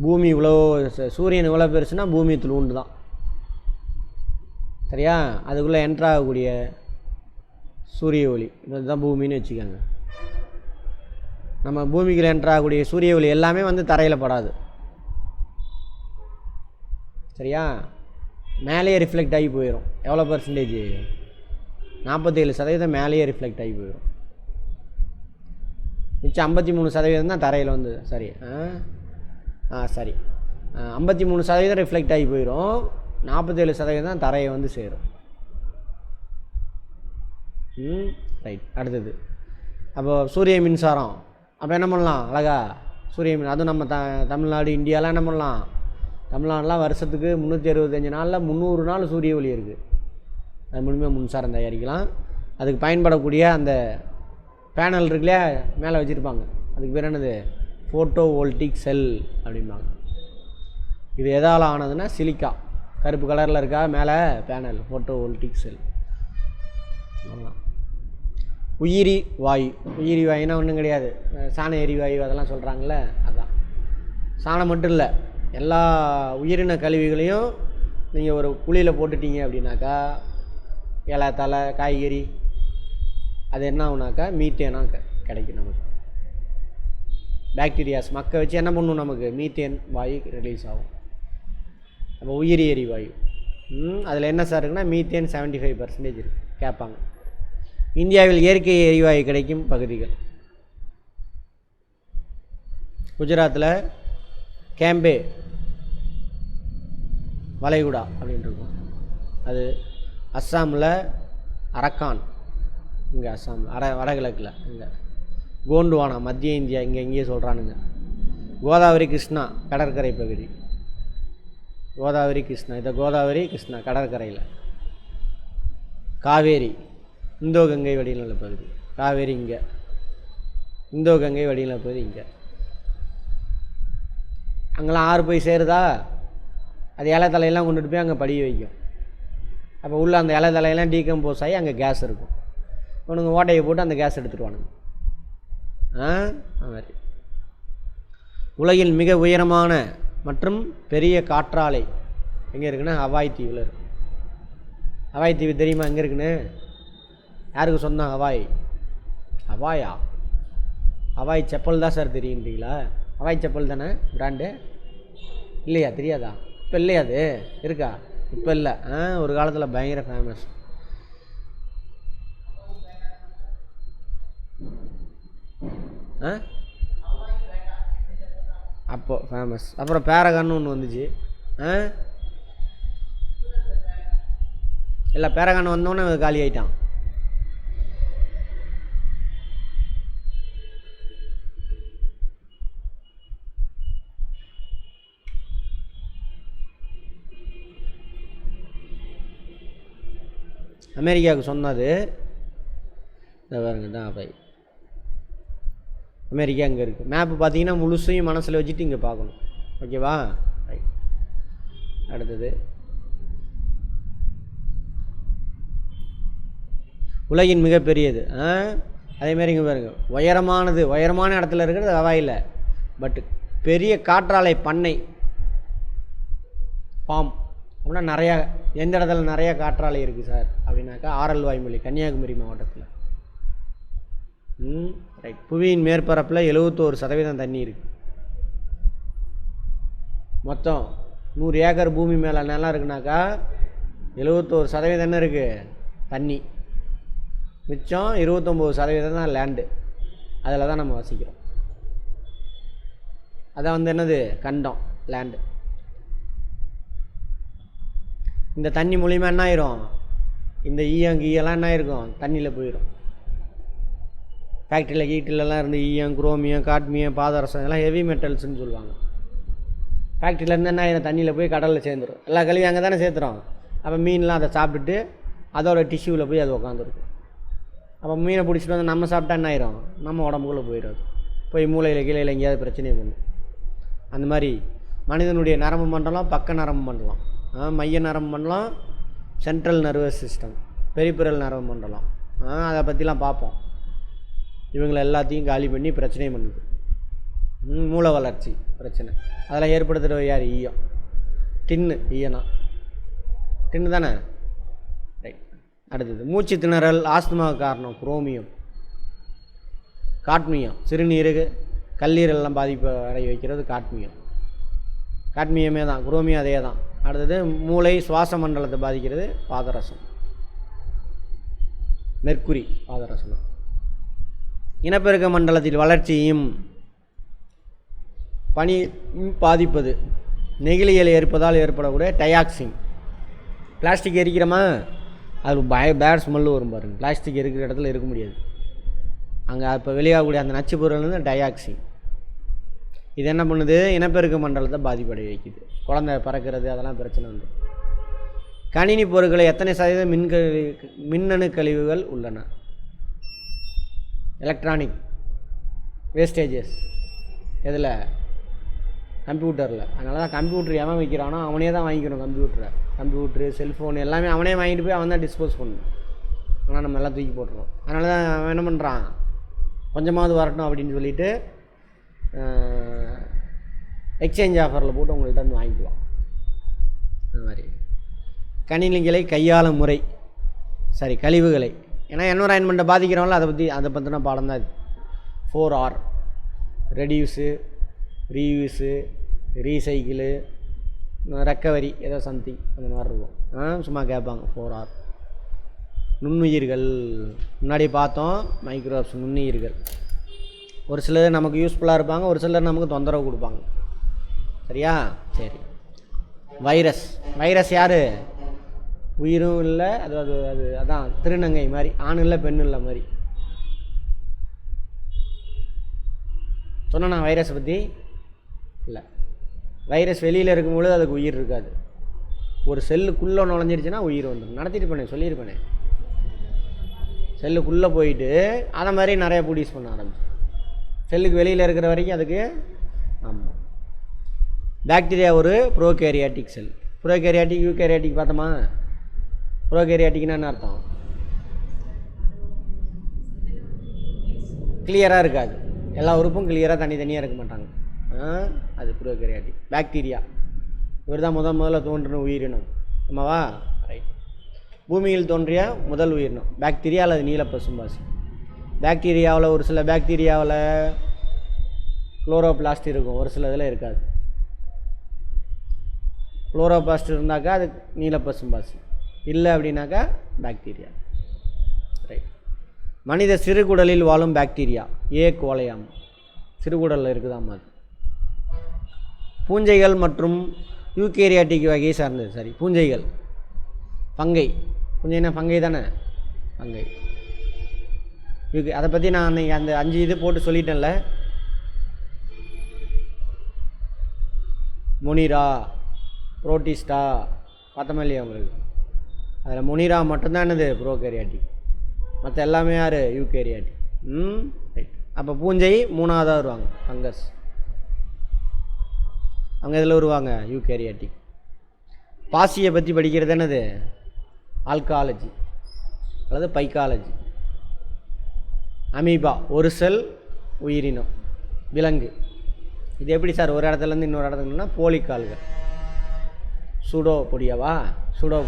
பூமி இவ்வளோ, சூரியன் இவ்வளோ பெருசுன்னா பூமி துளுண்டு தான். சரியா? அதுக்குள்ளே என்ட்ராகக்கூடிய சூரிய ஒளி, இதுதான் பூமின்னு வச்சுக்கோங்க. நம்ம பூமிக்குள்ளே என்ட்ராகக்கூடிய சூரிய ஒளி எல்லாமே வந்து தரையில் படாது. சரியா? மேலேயே ரிஃப்ளெக்ட் ஆகி போயிடும். எவ்வளோ பர்சன்டேஜ், 47% மேலேயே ரிஃப்ளெக்ட் ஆகி போயிடும். மிச்சம் 53% தான் தரையில் வந்து, சரி 53% ரிஃப்ளெக்ட் ஆகி போயிடும், 47% தான் தரையை வந்து சேரும். ரைட். அடுத்தது அப்போது சூரிய மின்சாரம். அப்போ என்ன பண்ணலாம், அழகா சூரிய மின், அதுவும் நம்ம தமிழ்நாடு இந்தியாலாம் என்ன பண்ணலாம், தமிழ்நாடுலாம் வருஷத்துக்கு 365 நாளில் 300 நாள் சூரிய ஒளி இருக்குது. அது மூலிமா மின்சாரம் தயாரிக்கலாம். அதுக்கு பயன்படக்கூடிய அந்த பேனல் இருக்குல்லையா, மேலே வச்சுருப்பாங்க, அதுக்கு பேர் என்னது, ஃபோட்டோ வோல்டிக் செல் அப்படிம்பாங்க. இது எதால் ஆனதுன்னா சிலிக்கா, கருப்பு கலரில் இருக்கா மேலே பேனல், ஃபோட்டோ வோல்டிக் செல். உயிரி வாயு. உயிரி வாயுனா ஒன்றும் கிடையாது, சாண எரிவாயு அதெல்லாம் சொல்கிறாங்கள, அதுதான். சாணம் மட்டும் இல்லை, எல்லா உயிரின கழிவுகளையும் நீங்கள் ஒரு குழியில் போட்டுட்டீங்க அப்படின்னாக்கா, இலை, தலை, காய்கறி, அது என்ன ஆகுனாக்கா மீத்தேனாக கிடைக்கும் நமக்கு. பாக்டீரியாஸ் மக்க வச்சு என்ன பண்ணும், நமக்கு மீத்தேன் வாயு ரிலீஸ் ஆகும். அப்போ உயிரி எரிவாயு அதில் என்ன சார் இருக்குன்னா மீத்தேன் 75% இருக்குது கேட்பாங்க. இந்தியாவில் இயற்கை எரிவாயு கிடைக்கும் பகுதிகள் குஜராத்தில் கேம்பே வளைகுடா அப்படின்னு இருக்கும். அது அஸ்ஸாமில் அரக்கான், இங்கே அஸ்ஸாமில் வடகிழக்கில் இங்கே கோண்டுவானா மத்திய இந்தியா இங்கேயே சொல்கிறானுங்க. கோதாவரி கிருஷ்ணா கடற்கரை பகுதி, கோதாவரி கிருஷ்ணா, இதை கோதாவரி கிருஷ்ணா கடற்கரையில். காவேரி இந்தோ கங்கை வடிநில பகுதி, காவேரி இங்கே, இந்தோ கங்கை வடிநில பகுதி இங்கே. அங்கெல்லாம் ஆறு போய் சேருதா, அது இலை தலையெல்லாம் கொண்டுட்டு போய் அங்கே படிய வைக்கும். அப்போ உள்ள அந்த இலை தலையெல்லாம் டீகம்போஸ் ஆகி அங்கே கேஸ் இருக்கும். இவனுங்க ஓட்டையை போட்டு அந்த கேஸ் எடுத்துகிட்டு அது மாதிரி. உலகில் மிக உயரமான மற்றும் பெரிய காற்றாலை எங்கே இருக்குன்னா ஹவாய் தீவில் இருக்கு. ஹவாய் தீவு தெரியுமா எங்கே இருக்குன்னு? யாருக்கு சொந்தம் ஹவாய்? ஹவாயா? ஹவாய் செப்பல் தான் சார் தெரியுன்றீங்களா? ஹவாய் செப்பல் தானே பிராண்டு? இல்லையா, தெரியாதா? இப்போ இல்லையா, அது இருக்கா? இப்போ இல்லை. ஒரு காலத்தில் பயங்கர ஃபேமஸ். அப்போ ஃபேமஸ். அப்புறம் பேரகான்னு ஒன்று வந்துச்சு. இல்லை, பேரகான் வந்தோன்னே காலி ஆகிட்டான். அமெரிக்காவுக்கு சொன்னது இந்த பாருங்க தான் அவை. அமெரிக்கா அங்கே இருக்குது. மேப்பு பார்த்தீங்கன்னா முழுசையும் மனசில் வச்சுட்டு இங்கே பார்க்கணும். ஓகேவா? ரைட். அடுத்தது உலகின் மிகப்பெரியது. அதேமாரி இங்கே பாருங்க, உயரமான இடத்துல இருக்கிறது ஹவாயில். பட் பெரிய காற்றாலை பண்ணை ஃபார்ம் அப்படின்னா நிறையா, எந்த இடத்துல நிறையா காற்றாலை இருக்குது சார் அப்படின்னாக்கா ஆரல் வாய்மொழி கன்னியாகுமரி மாவட்டத்தில். ரைட். புவியின் மேற்பரப்பில் 71% தண்ணி இருக்குது. மொத்தம் 100 ஏக்கர் பூமி மேலே நிலம் இருக்குனாக்கா 71% என்ன இருக்குது? தண்ணி. மிச்சம் 29% தான் லேண்டு. அதில் தான் நம்ம வசிக்கிறோம். அதான் என்னது? கண்டம், லேண்டு. இந்த தண்ணி மூலிமா என்ன ஆயிரும்? இந்த ஈயெல்லாம் என்ன ஆயிருக்கும்? தண்ணியில் போயிடும். ஃபேக்ட்ரியில் கீட்டிலலாம் இருந்து ஈயம், குரோமியம், காட்மியம், பாதரசம் இதெல்லாம் ஹெவி மெட்டல்ஸ்ன்னு சொல்லுவாங்க. ஃபேக்ட்ரியிலேருந்து என்ன ஆயிரும்? தண்ணியில் போய் கடலில் சேர்ந்துடும். எல்லா கழிவும் அங்கே தானே சேர்த்துறோம். அப்போ மீன்லாம் அதை சாப்பிட்டுட்டு அதோட டிஷ்யூவில் போய் அது உட்காந்துருக்கும். அப்போ மீனை பிடிச்சிட்டு வந்து நம்ம சாப்பிட்டா என்ன ஆயிரும்? நம்ம உடம்புக்குள்ளே போயிடும். போய் மூளையில் கீழே எங்கேயாவது பிரச்சனையை பண்ணும். அந்த மாதிரி மனிதனுடைய நரம்பு மண்டலம், பக்க நரம்பு மண்டலம், மைய நரம்பு மண்டலம், சென்ட்ரல் நர்வஸ் சிஸ்டம், பெரிபெரல் நரம்பு மண்டலம், அதை பற்றிலாம் பார்ப்போம். இவங்களை எல்லாத்தையும் காலி பண்ணி பிரச்சனையும் பண்ணுது. மூளை வளர்ச்சி பிரச்சனை அதெல்லாம் ஏற்படுத்துகிற யார்? ஈயம். ஈயனா டின்னு தானே? ரைட். அடுத்தது மூச்சு திணறல், ஆஸ்துமாவுக்கு காரணம் குரோமியம், காட்மியம். சிறுநீரக கல்லீரல்லாம் பாதிப்பு அடைய வைக்கிறது காட்மியம். காட்மியமே தான், குரோமியம் அதே தான். அடுத்தது மூளை சுவாச மண்டலத்தை பாதிக்கிறது பாதரசம், மெர்க்குரி பாதரசம். இனப்பெருக்க மண்டலத்தில் வளர்ச்சியும் பனி பாதிப்பது நெகிழிகள் ஏற்பதால் ஏற்படக்கூடிய டயாக்சின். பிளாஸ்டிக் எரிக்கிறோமா, அது பேட் ஸ்மெல்லு வரும் பாருங்க. பிளாஸ்டிக் இருக்கிற இடத்துல இருக்க முடியாது. அங்கே இப்போ வெளியாகக்கூடிய அந்த நச்சு பொருள் வந்து டயாக்சின். இது என்ன பண்ணுது? இனப்பெருக்க மண்டலத்தை பாதிப்படைய வைக்குது. குழந்தை பறக்கிறது அதெல்லாம் பிரச்சனை உண்டு. கணினி பொருட்களை எத்தனை சதவீதம் மின்னணு கழிவுகள் உள்ளன? எலக்ட்ரானிக் வேஸ்டேஜஸ் எதில்? கம்ப்யூட்டரில். அதனால தான் கம்ப்யூட்டர் எவன் வைக்கிறானோ அவனே தான் வாங்கிக்கணும். கம்ப்யூட்ரு செல்ஃபோன் எல்லாமே அவனே வாங்கிட்டு போய் அவன் தான் டிஸ்போஸ் பண்ணணும். ஆனால் நம்ம எல்லாம் தூக்கி போட்டுருவோம். அதனால தான் அவன் என்ன பண்ணுறான்? கொஞ்சமாவது வரட்டும் அப்படின்னு சொல்லிவிட்டு எக்ஸ்சேஞ்ச் ஆஃபரில் போட்டு உங்கள்கிட்ட வந்து வாங்கிக்குவான். அது மாதிரி கணினிகளை கையாளும் முறை, சரி கழிவுகளை. ஏன்னா என்விரான்மெண்ட்டை பாதிக்கிறவங்கள அதை பற்றின பாடம் தான் இது. 4R ரெடியூஸு, ரீயூஸு, ரீசைக்கிளு, ரெக்கவரி, ஏதோ சம்திங் அந்த மாதிரி இருக்கும். சும்மா கேட்பாங்க 4R. நுண்ணுயிர்கள் முன்னாடி பார்த்தோம். மைக்ரோப்ஸ் நுண்ணுயிர்கள். ஒரு சிலர் நமக்கு யூஸ்ஃபுல்லாக இருப்பாங்க, ஒரு சிலர் நமக்கு தொந்தரவு கொடுப்பாங்க. சரியா? சரி. வைரஸ். வைரஸ் யார்? உயிரும் இல்லை, அது அதான் திருநங்கை மாதிரி, ஆண் இல்லை பெண் இல்லை மாதிரி சொன்னேன் நான் வைரஸை பற்றி. இல்லை, வைரஸ் வெளியில் இருக்கும்பொழுது அதுக்கு உயிர் இருக்காது. ஒரு செல்லுக்குள்ளே நுழைஞ்சிருச்சுன்னா உயிர் வந்துடும். நடத்திட்டு பண்ணேன், சொல்லியிருப்பேனே. செல்லுக்குள்ளே போயிட்டு அதை மாதிரி நிறைய ப்ரொடியூஸ் பண்ண ஆரம்பிச்சு. செல்லுக்கு வெளியில் இருக்கிற வரைக்கும் அதுக்கு. ஆமாம். பாக்டீரியா ஒரு ப்ரோகேரியாட்டிக் செல். ப்ரோகேரியாட்டிக், யூகேரியாட்டிக் பார்த்தோமா? ப்ரோகேரியாட்டிக்னா என்ன அர்த்தம்? கிளியராக இருக்காது, எல்லா உறுப்பும் கிளியராக தனித்தனியாக இருக்க மாட்டாங்க. அது ப்ரோகேரியாட்டிக். பாக்டீரியா இவர் தான் முதல்ல தோன்றின உயிரினம். ஆமாவா? ரைட். பூமியில் தோன்றிய முதல் உயிரினம் பாக்டீரியா அல்லது நீலப்பசும்பாசி. பாக்டீரியாவில் ஒரு சில பாக்டீரியாவில் குளோரோபிளாஸ்ட் இருக்கும், ஒரு சில இதில் இருக்காது. குளோரோபிளாஸ்ட் இருந்தாக்கா அது நீலப்பசும்பாசி, இல்லை அப்படின்னாக்கா பாக்டீரியா. ரைட். மனித சிறுகுடலில் வாழும் பாக்டீரியா கோலையாம். சிறுகுடலில் இருக்குதாம் அது. பூஞ்சைகள் மற்றும் யூகேரியாட்டிக் வகையை சார்ந்தது. சரி, பூஞ்சைகள். ஃபங்கை. பூஞ்சைனா ஃபங்கை தானே? ஃபங்கை. அதை பற்றி நான் அன்றைக்கி அந்த 5 இது போட்டு சொல்லிட்டேன்ல. மொனிரா, புரோட்டிஸ்டா பார்த்தோமா இல்லையா உங்களுக்கு? அதில் மொனிரா மட்டும்தான் என்னது? ப்ரோகேரியாட்டிக். மற்ற எல்லாமே யார்? யூகேரியாட்டிக். ரைட். அப்போ பூஞ்சை 3ஆவதாக வருவாங்க. ஃபங்கஸ் அவங்க இதில் வருவாங்க, யூகேரியாட்டிக். பாசியை பற்றி படிக்கிறது என்னது? ஆல்காலஜி அல்லது பைக்காலஜி. அமீபா ஒரு செல் உயிரினம், விலங்கு. இது எப்படி சார் ஒரு இடத்துலேருந்து இன்னொரு இடத்துக்குன்னா? போலிக்கால்கள். Pseudo பொடியாவா? Pseudo.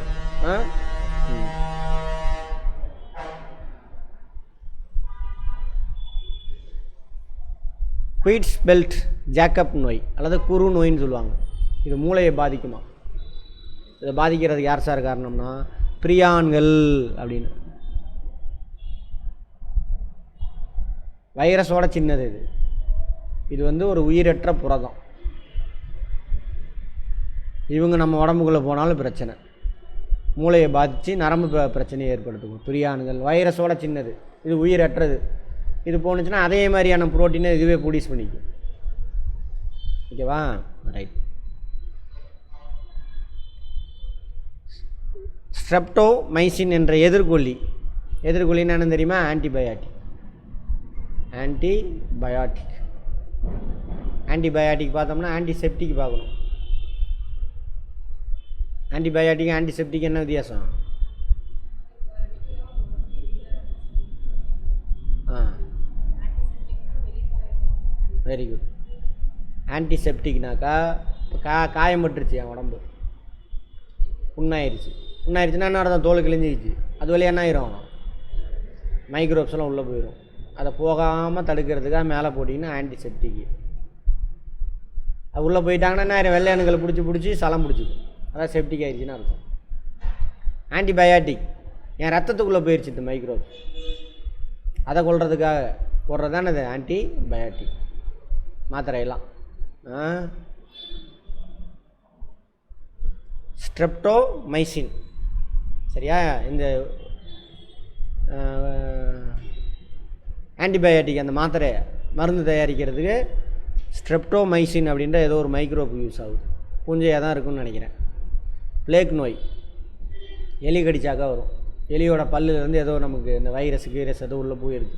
Quiz belt Jacob நோய் அல்லது குரு நோயின்னு சொல்லுவாங்க. இது மூளையை பாதிக்குமா? இதை பாதிக்கிறதுக்கு யார் சார் காரணம்னா பிரியான்கள் அப்படின்னு. வைரஸோட சின்னது இது. இது வந்து ஒரு உயிரற்ற புரதம். இவங்க நம்ம உடம்புக்குள்ளே போனாலும் பிரச்சனை, மூளையை பாதித்து நரம்பு பிரச்சனையை ஏற்படுத்தும். பிரியான்கள் வைரஸோட சின்னது, இது உயிரற்றது. இது போணுச்சுன்னா அதே மாதிரியான புரோட்டீனை இதுவே ப்ரொடியூஸ் பண்ணிக்கும். ஓகேவா? ரைட். ஸ்ட்ரெப்டோமைசின் என்ற எதிர்கொல்லி. எதிர்கொல்லின்னு என்ன தெரியுமா? ஆன்டிபயாட்டிக். ஆன்டிபயாட்டிக். ஆன்டிபயாட்டிக் பார்த்தோம்னா ஆன்டிசெப்டிக் பார்க்கணும். ஆன்டிபயாட்டிக் ஆன்டிசெப்டிக் என்ன வித்தியாசம்? Very good. ஆன்டிசெப்டிக்னாக்கா காயம் பட்டுருச்சு, என் உடம்பு புண்ணாயிருச்சுன்னா என்ன அர்த்தம்? தோல் கிழிஞ்சிச்சு. அது வழியாக என்ன ஆயிரும்? மைக்ரோப்ஸ்லாம் உள்ளே போயிடும். அதை போகாமல் தடுக்கிறதுக்காக மேலே போட்டிங்கன்னா ஆன்டிசெப்டிக்கு. அது உள்ளே போயிட்டாங்கன்னா என்ன ஆயிரும்? வெள்ளை அணுக்களை பிடிச்சி சலம் பிடிச்சிக்கும். அதான் செப்டிக் ஆயிடுச்சுன்னு அர்த்தம். ஆன்டிபயாட்டிக் என் ரத்தத்துக்குள்ளே போயிடுச்சு இந்த மைக்ரோப்ஸ், அதை கொள்றதுக்காக போடுறது தானே இது ஆன்டிபயாட்டிக் மாத்திரையெல்லாம். ஸ்ட்ரெப்டோமைசின். சரியா? இந்த ஆன்டிபயாட்டிக் அந்த மாத்திரை மருந்து தயாரிக்கிறதுக்கு ஸ்ட்ரெப்டோமைசின் அப்படின்ற ஏதோ ஒரு மைக்ரோப் யூஸ் ஆகுது. பூஞ்சையாக தான் இருக்குன்னு நினைக்கிறேன். பிளேக் நோய், எலி கடிச்சாக்கா வரும். எலியோட பல்லுலேருந்து ஏதோ நமக்கு இந்த வைரஸ் ஏதோ உள்ளே போயிருக்கு.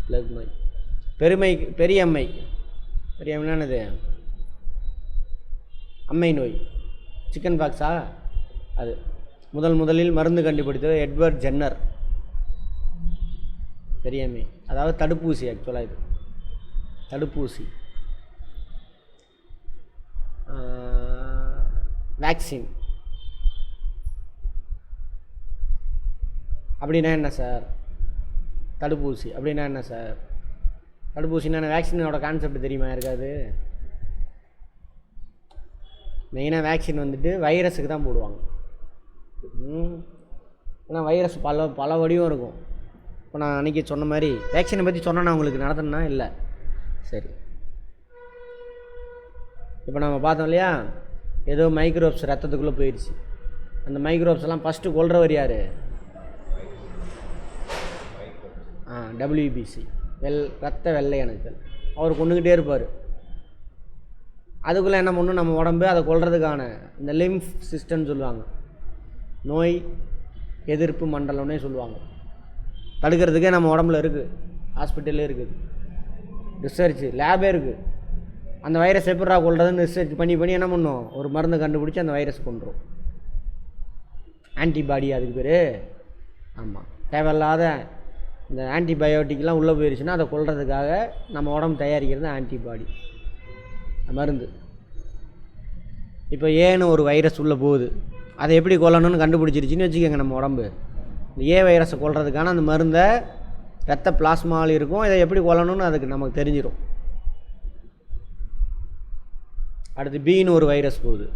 பிளேக் நோய். பெரியம்மை. பெரியம்மைன்னா என்னது? அம்மை நோய். சிக்கன் பாக்ஸா? அது முதலில் மருந்து கண்டுபிடித்தது எட்வர்ட் ஜென்னர். பெரியம்மை அதாவது தடுப்பூசி. ஆக்சுவலாக இது தடுப்பூசி, வேக்சின். அப்படின்னா என்ன சார்? தடுப்பூசி அப்படின்னா என்ன சார்? தடுப்பூசினா வேக்சினோட கான்செப்ட் தெரியுமா இருக்காது? மெயினாக வேக்சின் வந்துட்டு வைரஸுக்கு தான் போடுவாங்க. ஏன்னா வைரஸ் பல வடிவம் இருக்கும். இப்போ நான் அன்றைக்கி சொன்ன மாதிரி வேக்சினை பற்றி சொன்னேன்னா உங்களுக்கு நடத்தணும்னா இல்லை. சரி, இப்போ நம்ம பார்த்தோம் இல்லையா, ஏதோ மைக்ரோப்ஸ் ரத்தத்துக்குள்ளே போயிடுச்சு. அந்த மைக்ரோப்ஸ் எல்லாம் ஃபஸ்ட்டு கொல்றவர் யார்? WBC, ரத்த வெள்ளை அணுக்கள். அவர் கொண்டுக்கிட்டே இருப்பார். அதுக்குள்ளே என்ன பண்ணும் நம்ம உடம்பு, அதை கொல்றதுக்கான இந்த லிம்ஃப் சிஸ்டம்னு சொல்லுவாங்க, நோய் எதிர்ப்பு மண்டலம்னே சொல்லுவாங்க. தடுக்கிறதுக்கே நம்ம உடம்புல இருக்குது, ஹாஸ்பிட்டல்லே இருக்குது, ரிசர்ச் லேபே இருக்குது. அந்த வைரஸ் எப்படா கொள்றதுன்னு ரிசர்ச் பண்ணி என்ன பண்ணும், ஒரு மருந்து கண்டுபிடிச்சி அந்த வைரஸ் கொண்டுரும். ஆன்டிபாடி அதுக்கு பேர். ஆமாம், தேவையில்லாத இந்த ஆன்டிபயோட்டிக்லாம் உள்ளே போயிடுச்சுன்னா அதை கொல்றதுக்காக நம்ம உடம்பு தயாரிக்கிறது ஆன்டிபாடி மருந்து. இப்போ ஏன்னு ஒரு வைரஸ் உள்ளே போகுது, அதை எப்படி கொல்லணும்னு கண்டுபிடிச்சிருச்சின்னு வச்சுக்கோங்க. நம்ம உடம்பு இந்த வைரஸை கொல்றதுக்கான அந்த மருந்தை ரத்த பிளாஸ்மாவில் இருக்கும், இதை எப்படி கொல்லணும்னு அதுக்கு நமக்கு தெரிஞ்சிடும். அடுத்து பின்னு ஒரு வைரஸ் போகுது,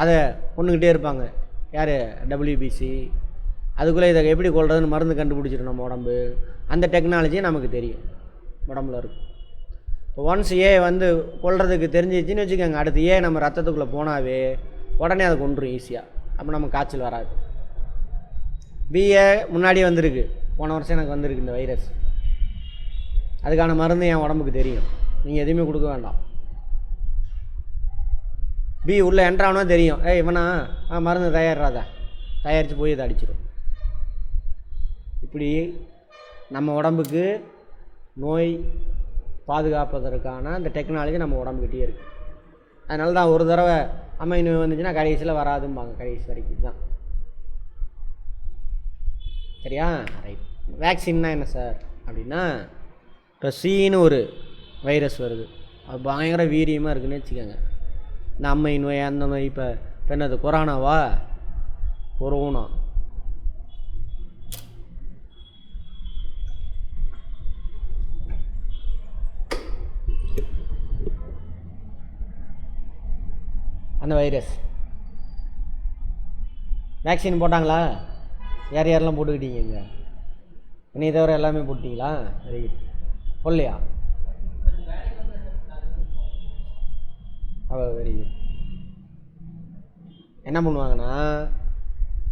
அதை கொண்டுக்கிட்டே இருப்பாங்க. யார்? WBC. அதுக்குள்ளே இதை எப்படி கொல்றதுன்னு மருந்து கண்டுபிடிச்சிடும் நம்ம உடம்பு. அந்த டெக்னாலஜியே நமக்கு தெரியும், உடம்புல இருக்கும். இப்போ ஒன்ஸ் வந்து கொல்றதுக்கு தெரிஞ்சிச்சின்னு வச்சுக்கோங்க, அடுத்து நம்ம ரத்தத்துக்குள்ளே போனாவே உடனே அதை கொண்டுரும் ஈஸியாக. அப்போ நமக்கு காய்ச்சல் வராது. முன்னாடியே வந்திருக்கு, போன வருஷம் எனக்கு வந்திருக்கு இந்த வைரஸ். அதுக்கான மருந்து என் உடம்புக்கு தெரியும், நீங்கள் எதுவுமே கொடுக்க வேண்டாம். உள்ளே என்ட்ரானோ தெரியும், இவனா மருந்து தயாரித்து போய் இதை அடிச்சிடும். இப்படி நம்ம உடம்புக்கு நோய் பாதுகாப்பதற்கான அந்த டெக்னாலஜி நம்ம உடம்புக்கிட்டே இருக்குது. அதனால தான் ஒரு தடவை அம்மை நோய் வந்துச்சுன்னா கடைசியில் வராதும்பாங்க, கடைசி வரைக்கும் தான். சரியா? ரைட். வேக்சின்னா என்ன சார் அப்படின்னா, இப்போ சீன்னு ஒரு வைரஸ் வருது, அது பயங்கர வீரியமாக இருக்குதுன்னு வச்சுக்கோங்க. இந்த அம்மை நோய், அந்த நோய், இப்போ என்னது கொரோனா, அந்த வைரஸ் வேக்சின் போட்டாங்களா? யாரெல்லாம் போட்டுக்கிட்டீங்க? என்னை தவிர எல்லாமே போட்டிங்களா? Very good. போடலையா? Very good. என்ன பண்ணுவாங்கன்னா,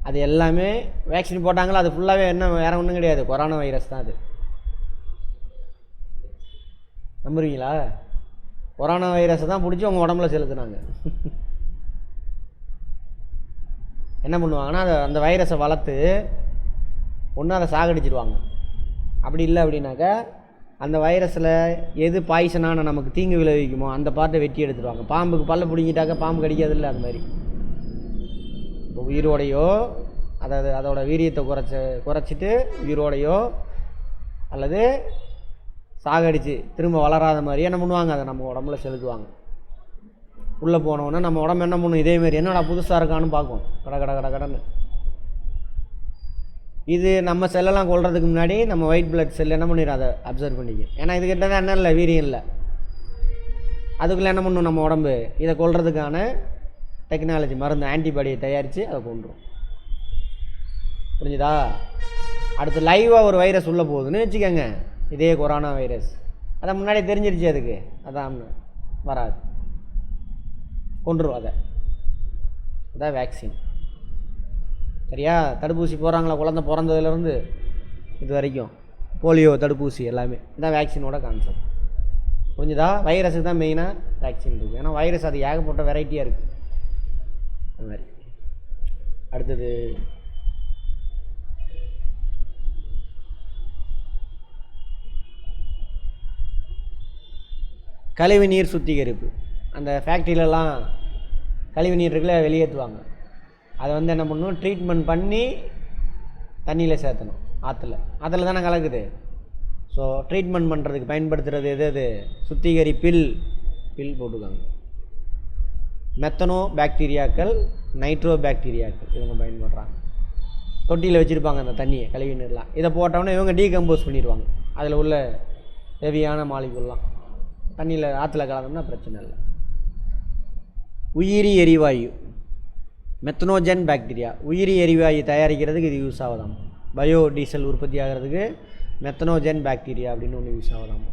அது எல்லாமே வேக்சின் போட்டாங்களா, அது ஃபுல்லாகவே என்ன வேறு ஒன்றும் கிடையாது, கொரோனா வைரஸ் தான். அது நம்புறீங்களா? கொரோனா வைரஸை தான் பிடிச்சி உங்கள் உடம்புல செலுத்துனாங்க. என்ன பண்ணுவாங்கன்னா, அந்த வைரஸை வளர்த்து ஒன்று அதை சாகடிச்சிடுவாங்க. அப்படி இல்லை அப்படின்னாக்கா, அந்த வைரஸில் எது பாய்சனான நமக்கு தீங்கு விளைவிக்குமோ அந்த பார்ட்டை வெட்டி எடுத்துடுவாங்க. பாம்புக்கு பல்ல பிடிங்கிட்டாக்கா பாம்பு கடிக்காது இல்லை, அது மாதிரி. இப்போ உயிரோடையோ, அதாவது அதோட வீரியத்தை குறைச்சிட்டு உயிரோடையோ அல்லது சாகடிச்சு திரும்ப வளராத மாதிரி என்ன பண்ணுவாங்க, அதை நம்ம உடம்புல செலுத்துவாங்க. உள்ளே போனோன்னா நம்ம உடம்பு என்ன பண்ணும், இதேமாரி என்னடா புதுசாக இருக்கான்னு பார்க்கும், கடன்னு. இது நம்ம செல்லெல்லாம் கொள்றதுக்கு முன்னாடி நம்ம ஒயிட் பிளட் செல் என்ன பண்ணிடும், அதை அப்சர்வ் பண்ணிக்கும். ஏன்னா இதுக்கிட்ட தான் என்ன இல்லை, வீரியம் இல்லை. அதுக்குள்ளே என்ன பண்ணும் நம்ம உடம்பு, இதை கொள்றதுக்கான டெக்னாலஜி மருந்து ஆன்டிபாடியை தயாரித்து அதை கொண்டுரும். புரிஞ்சுதா? அடுத்து லைவாக ஒரு வைரஸ் உள்ளே போகுதுன்னு வச்சுக்கோங்க, இதே கொரோனா வைரஸ். அதை முன்னாடி தெரிஞ்சிருச்சு, அதுக்கு அதான் வராது, கொண்டுரும் அதை. அதான் வேக்சின். சரியா? தடுப்பூசி போடுறாங்களா குழந்தை பிறந்ததுலேருந்து இது வரைக்கும், போலியோ தடுப்பூசி எல்லாமே இதான் வேக்சினோட கான்செப்ட். புரிஞ்சுதா? வைரஸுக்கு தான் மெயினாக வேக்சின் இருக்குது. ஏன்னா வைரஸ் அது ஏகப்பட்ட வெரைட்டியாக இருக்குது. அது மாதிரி அடுத்தது கழிவு நீர் சுத்திகரிப்பு. அந்த ஃபேக்ட்ரியிலலாம் கழிவு நீர் இருக்குல்ல, வெளியேற்றுவாங்க. அதை என்ன பண்ணணும், ட்ரீட்மெண்ட் பண்ணி தண்ணியில் சேர்த்தணும். ஆற்றுல தானே கலக்குது. ஸோ ட்ரீட்மெண்ட் பண்ணுறதுக்கு பயன்படுத்துகிறது எது? சுத்திகரிப்பில் போட்டுக்காங்க. மெத்தனோ பாக்டீரியாக்கள், நைட்ரோ பாக்டீரியாக்கள் இவங்க பயன்படுறாங்க. தொட்டியில் வச்சுருப்பாங்க அந்த தண்ணியை, கழிவு நீர்லாம். இதை போட்டோன்னே இவங்க டீகம்போஸ் பண்ணிடுவாங்க. அதில் உள்ள ஹெவியான மாலிகுல்லாம் தண்ணியில் ஆற்றுல கலந்தோம்னா பிரச்சனை இல்லை. உயிரி எரிவாயு மெத்தனோஜன் பாக்டீரியா. உயிரி எரிவாயு தயாரிக்கிறதுக்கு இது யூஸ் ஆகுதாம். பயோ டீசல் உற்பத்தி ஆகிறதுக்கு மெத்தனோஜன் பாக்டீரியா அப்படின்னு ஒன்று யூஸ் ஆகுதாம்.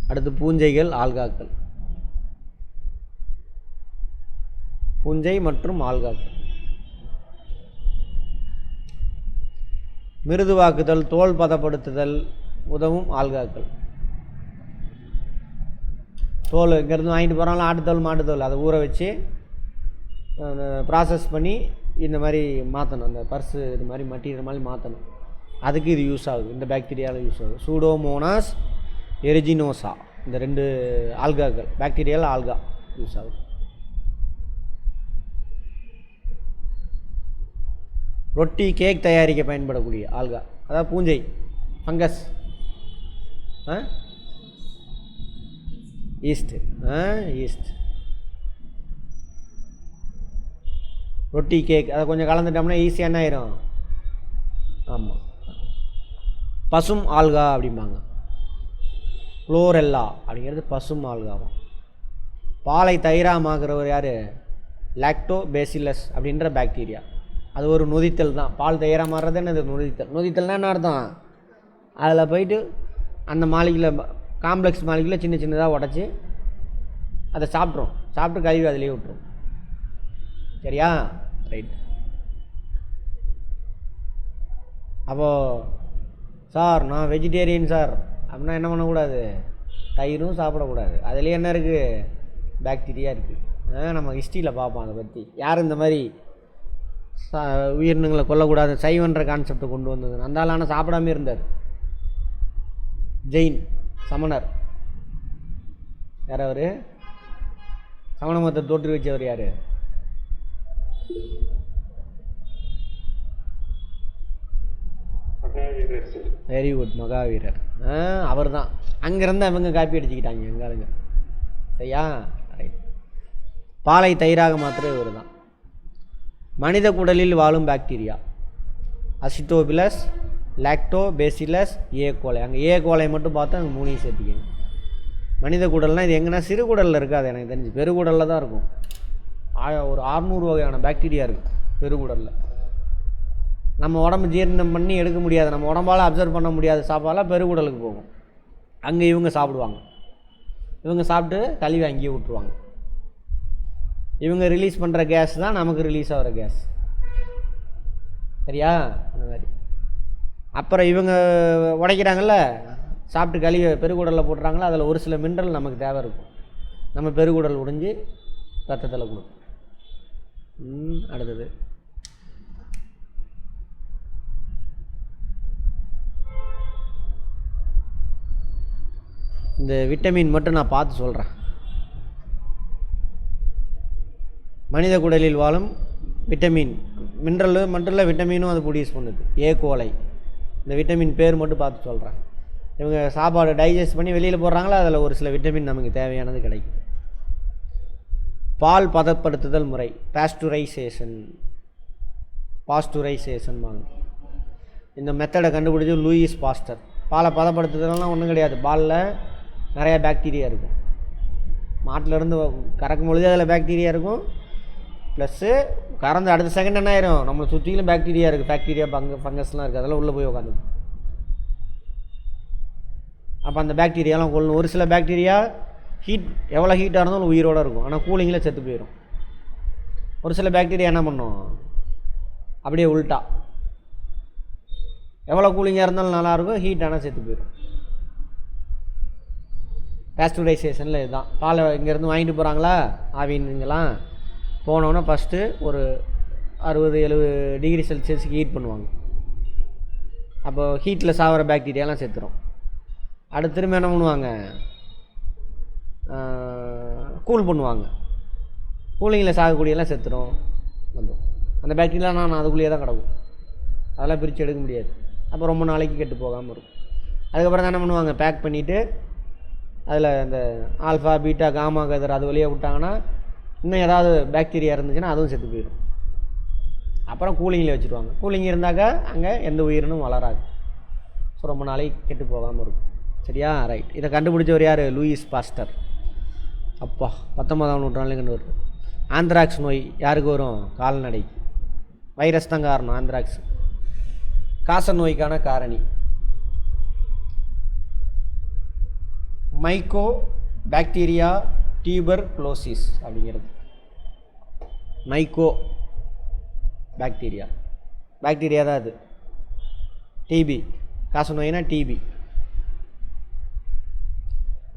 அடுத்து பூஞ்சைகள், ஆல்காக்கள். பூஞ்சை மற்றும் ஆல்காக்கள். மிருதுவாக்குதல், தோல் பதப்படுத்துதல் உதவும் ஆல்காக்கள். தோல் இங்கேருந்து வாங்கிட்டு போகிறாங்களா, ஆட்டுத்தோல் மாட்டுத்தோல், அதை ஊற வச்சு ப்ராசஸ் பண்ணி இந்த மாதிரி மாற்றணும். அந்த பர்ஸு இது மாதிரி மெட்டீரியல் மாதிரி மாற்றணும். அதுக்கு இது யூஸ் ஆகுது. இந்த பாக்டீரியாவில் யூஸ் ஆகுது. சூடோமோனாஸ் எரிஜினோசா இந்த 2 ஆல்காக்கள் பாக்டீரியாவில் ஆல்கா யூஸ் ஆகுது. ரொட்டி, கேக் தயாரிக்க பயன்படக்கூடிய ஆல்கா, அதாவது பூஞ்சை, ஃபங்கஸ், ஈஸ்ட். ஈஸ்ட் ரொட்டி, கேக் அதை கொஞ்சம் கலந்துட்டோம்னா ஈஸியாக என்ன ஆயிரும். ஆமாம், பசும் ஆல்கா அப்படிம்பாங்க. குளோரெல்லா அப்படிங்கிறது பசும் ஆல்காவும். பாலை தயிராமாக்குறவர் யார்? லாக்டோ பேசிலஸ் அப்படின்ற பாக்டீரியா. அது ஒரு நொதித்தல் தான். பால் தயாராக மாறுறது என்னது? நொதித்தல். நொதித்தல்னா என்ன அர்த்தம்? அதில் போயிட்டு அந்த மாலிகுலை, காம்ப்ளெக்ஸ் மாலிகுலை சின்ன சின்னதாக உடச்சி அதை சாப்பிட்றோம். சாப்பிட்டு கழுவி அதிலே விட்டுரும். சரியா? ரைட். அப்போது சார் நான் வெஜிடேரியன் சார் அப்படின்னா என்ன பண்ணக்கூடாது? தயிரும் சாப்பிடக்கூடாது. அதுலேயே என்ன இருக்குது? பாக்டீரியா இருக்குது. நம்ம ஹிஸ்ட்ரியில் பார்ப்போம் அதை பற்றி. யார் இந்த மாதிரி உயிரினங்களை கொல்லக்கூடாது சைவன்ற கான்செப்டை கொண்டு வந்தது? அந்த ஆளான சாப்பிடாமே இருந்தார். ஜெயின் சமணர். யார் அவர்? சமண மதத்தை தோற்று வச்சவர் யார்? வெரி குட், மகாவீரர். அவர் தான். அங்கேருந்து அவங்க காப்பி அடிச்சுக்கிட்டாங்க எங்காளுங்க. சரியா? ரைட். பாலை தயிராக மாத்திரம் இவர் தான். மனித குடலில் வாழும் பாக்டீரியா அசிட்டோபிலஸ், லாக்டோ பேசிலஸ், ஏ கோலை. அங்கே ஏ கோலை மட்டும் பார்த்தா அங்கே 3 சேர்த்திக்கங்க. மனித குடல்னால் இது எங்கன்னா சிறு குடலில் இருக்காது எனக்கு தெரிஞ்சு, பெருகுடலில் தான் இருக்கும். ஒரு 600 வகையான பாக்டீரியா இருக்குது பெருகுடலில். நம்ம உடம்பு ஜீரணம் பண்ணி எடுக்க முடியாது, நம்ம உடம்பால் அப்சர்வ் பண்ண முடியாத சாப்பாடெல்லாம் பெருகுடலுக்கு போகும். அங்கே இவங்க சாப்பிடுவாங்க. இவங்க சாப்பிட்டு கழுவி அங்கேயே விட்டுருவாங்க. இவங்க ரிலீஸ் பண்ணுற கேஸ் தான் நமக்கு ரிலீஸ் ஆகிற கேஸ். சரியா? அந்த மாதிரி. அப்புறம் இவங்க உடைக்கிறாங்கல்ல, சாப்பிட்டு கழுவி பெருகுடலில் போட்டுறாங்களா, அதில் ஒரு சில மினரல் நமக்கு தேவை இருக்கும். நம்ம பெருகுடல் உடைஞ்சு ரத்தத்தில் கொடுக்கும். அடுத்தது இந்த விட்டமின் மட்டும் நான் பார்த்து சொல்கிறேன். மனித குடலில் வாழும் விட்டமின், மினரல் மட்டும் இல்லை விட்டமினும் அது ப்ரொடியூஸ் பண்ணுது. ஏ கோலை. இந்த விட்டமின் பேர் மட்டும் பார்த்து சொல்கிறேன். இவங்க சாப்பாடு டைஜஸ்ட் பண்ணி வெளியில் போடுறாங்களா, அதில் ஒரு சில விட்டமின் நமக்கு தேவையானது கிடைக்கும். பால் பதப்படுத்துதல் முறை பாஸ்டுரைசேஷன் வாங்க. இந்த மெத்தடை கண்டுபிடிச்சது லூயிஸ் பாஸ்டர். பாலை பதப்படுத்துதல்லாம் ஒன்றும் கிடையாது. பாலில் நிறையா பாக்டீரியா இருக்கும். மாட்டிலேருந்து கறக்கும் பொழுது அதில் பாக்டீரியா இருக்கும். ப்ளஸ்ஸு கறந்து அடுத்த செகண்ட் என்ன ஆயிரும், நம்மளை சுற்றிலும் பாக்டீரியா இருக்குது. பாக்டீரியா ஃபங்கஸ்லாம் இருக்குது. அதெல்லாம் உள்ளே போய் உட்காந்து. அப்போ அந்த பாக்டீரியாலாம் கொள்ளணும். ஒரு சில பாக்டீரியா ஹீட் எவ்வளோ ஹீட்டாக இருந்தாலும் உயிரோடு இருக்கும், ஆனால் கூலிங்கில் செத்து போயிடும். ஒரு சில பாக்டீரியா என்ன பண்ணும், அப்படியே உள்ட்டா, எவ்வளோ கூலிங்காக இருந்தாலும் நல்லாயிருக்கும், ஹீட் ஆனால் செத்து போயிடும். பாஸ்டுரைசேஷனில் இதுதான். பாலை இங்கேருந்து வாங்கிட்டு போகிறாங்களா ஆவின்னுங்களாம், போனோன்னா ஃபஸ்ட்டு ஒரு 60-70 டிகிரி செல்சியஸுக்கு ஹீட் பண்ணுவாங்க. அப்போ ஹீட்டில் சாகிற பாக்டீரியாலாம் செத்துரும். அடுத்து திரும்ப என்ன பண்ணுவாங்க, கூல் பண்ணுவாங்க. கூலிங்கில் சாகக்கூடியெல்லாம் செத்துரும் வந்துடும். அந்த பாக்டீரியா நான் அதுக்குள்ளேயே தான் கிடக்கும். அதெல்லாம் பிரித்து எடுக்க முடியாது. அப்போ ரொம்ப நாளைக்கு கெட்டு போகாமல் இருக்கும். அதுக்கப்புறம் தான் என்ன பண்ணுவாங்க, பேக் பண்ணிவிட்டு அதில் இந்த ஆல்ஃபா பீட்டா காமா கதிர் அது வழியாக விட்டாங்கன்னா இன்னும் ஏதாவது பாக்டீரியா இருந்துச்சுன்னா அதுவும் செத்து போயிடும். அப்புறம் கூலிங்கில் வச்சுருவாங்க. கூலிங் இருந்தாக்கா அங்கே எந்த உயிரினும் வளராது. ஸோ ரொம்ப நாளைக்கு கெட்டு போகாமல் இருக்கும். சரியா? ரைட். இதை கண்டுபிடிச்சவர் யார்? Louis Pasteur. அப்பா 19ஆம் நூற்றாண்டுல கண்டு வருது. ஆந்த்ராக்ஸ் நோய் யாருக்கு வரும்? கால்நடைக்கு. வைரஸ் தான் காரணம். ஆந்த்ராக்ஸ் காச நோய்க்கான காரணி. மைக்கோ பாக்டீரியா டியூபர் குளோசிஸ் அப்படிங்கிறது. மைக்கோ பாக்டீரியா தான் அது. டிபி காச நோய்னா டிபி.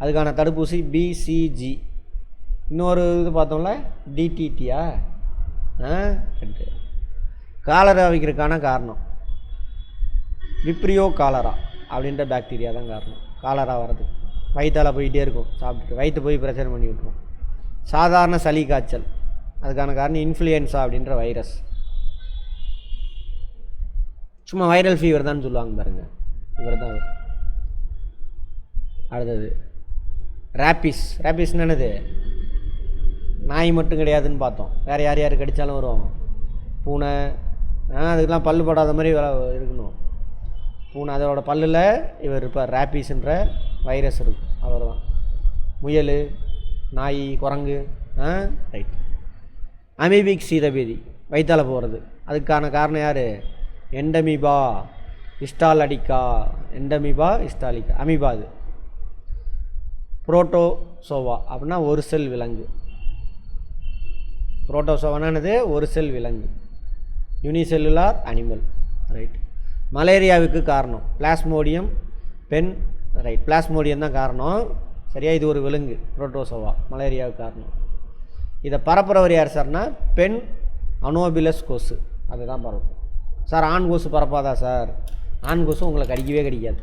அதுக்கான தடுப்பூசி பிசிஜி. இன்னொரு இது பார்த்தோம்ல டிடிடியா. காலரா வைக்கிறதுக்கான காரணம் விப்ரியோ காலரா அப்படின்ற பாக்டீரியா தான் காரணம். காலரா வர்றது வயிற்றால் போயிட்டே இருக்கும், சாப்பிட்டுட்டு வயிற்று போய் பிரச்சனை பண்ணி விட்டுரும். சாதாரண சளி காய்ச்சல் அதுக்கான காரணம் இன்ஃப்ளூயன்ஸா அப்படின்ற வைரஸ். சும்மா வைரல் ஃபீவர் தான் சொல்லுவாங்க பாருங்கள், இவர் தான். அடுத்தது ரேபிஸ் என்னது? நாய் மட்டும் கிடையாதுன்னு பார்த்தோம். வேறு யார் கடித்தாலும் வரும். பூனை, அதுக்கெலாம் பல்லு படாத மாதிரி இருக்கணும். பூனை அதோட பல்லில் இவர் இருப்பார். ரேபிஸ்ன்ற வைரஸ் இருக்கும், அவர் தான். முயல், நாய், குரங்கு. ரைட். அமீபிக் சீதபேதி வயிற்றால் போகிறது. அதுக்கான காரணம் யார்? எண்டமீபா ஹிஸ்டாலிக்கா. அமீபா. அது புரோட்டோசோவா அப்படின்னா ஒரு செல் விலங்கு. புரோட்டோசோவானது ஒரு செல் விலங்கு. Unicellular animal. ரைட். மலேரியாவுக்கு காரணம் பிளாஸ்மோடியம் பென். ரைட். பிளாஸ்மோடியம் தான் காரணம். சரியா? இது ஒரு விலங்கு புரோட்டோசோவா. மலேரியாவுக்கு காரணம். இதை பரப்புறவர் யார் சார்னா பென் அனோபிலஸ் கொசு. அதுதான் பரப்பும். சார் ஆண் கொசு பரப்பாதா சார்? ஆண் கொசு உங்களை கடிக்கவே கடிக்காது.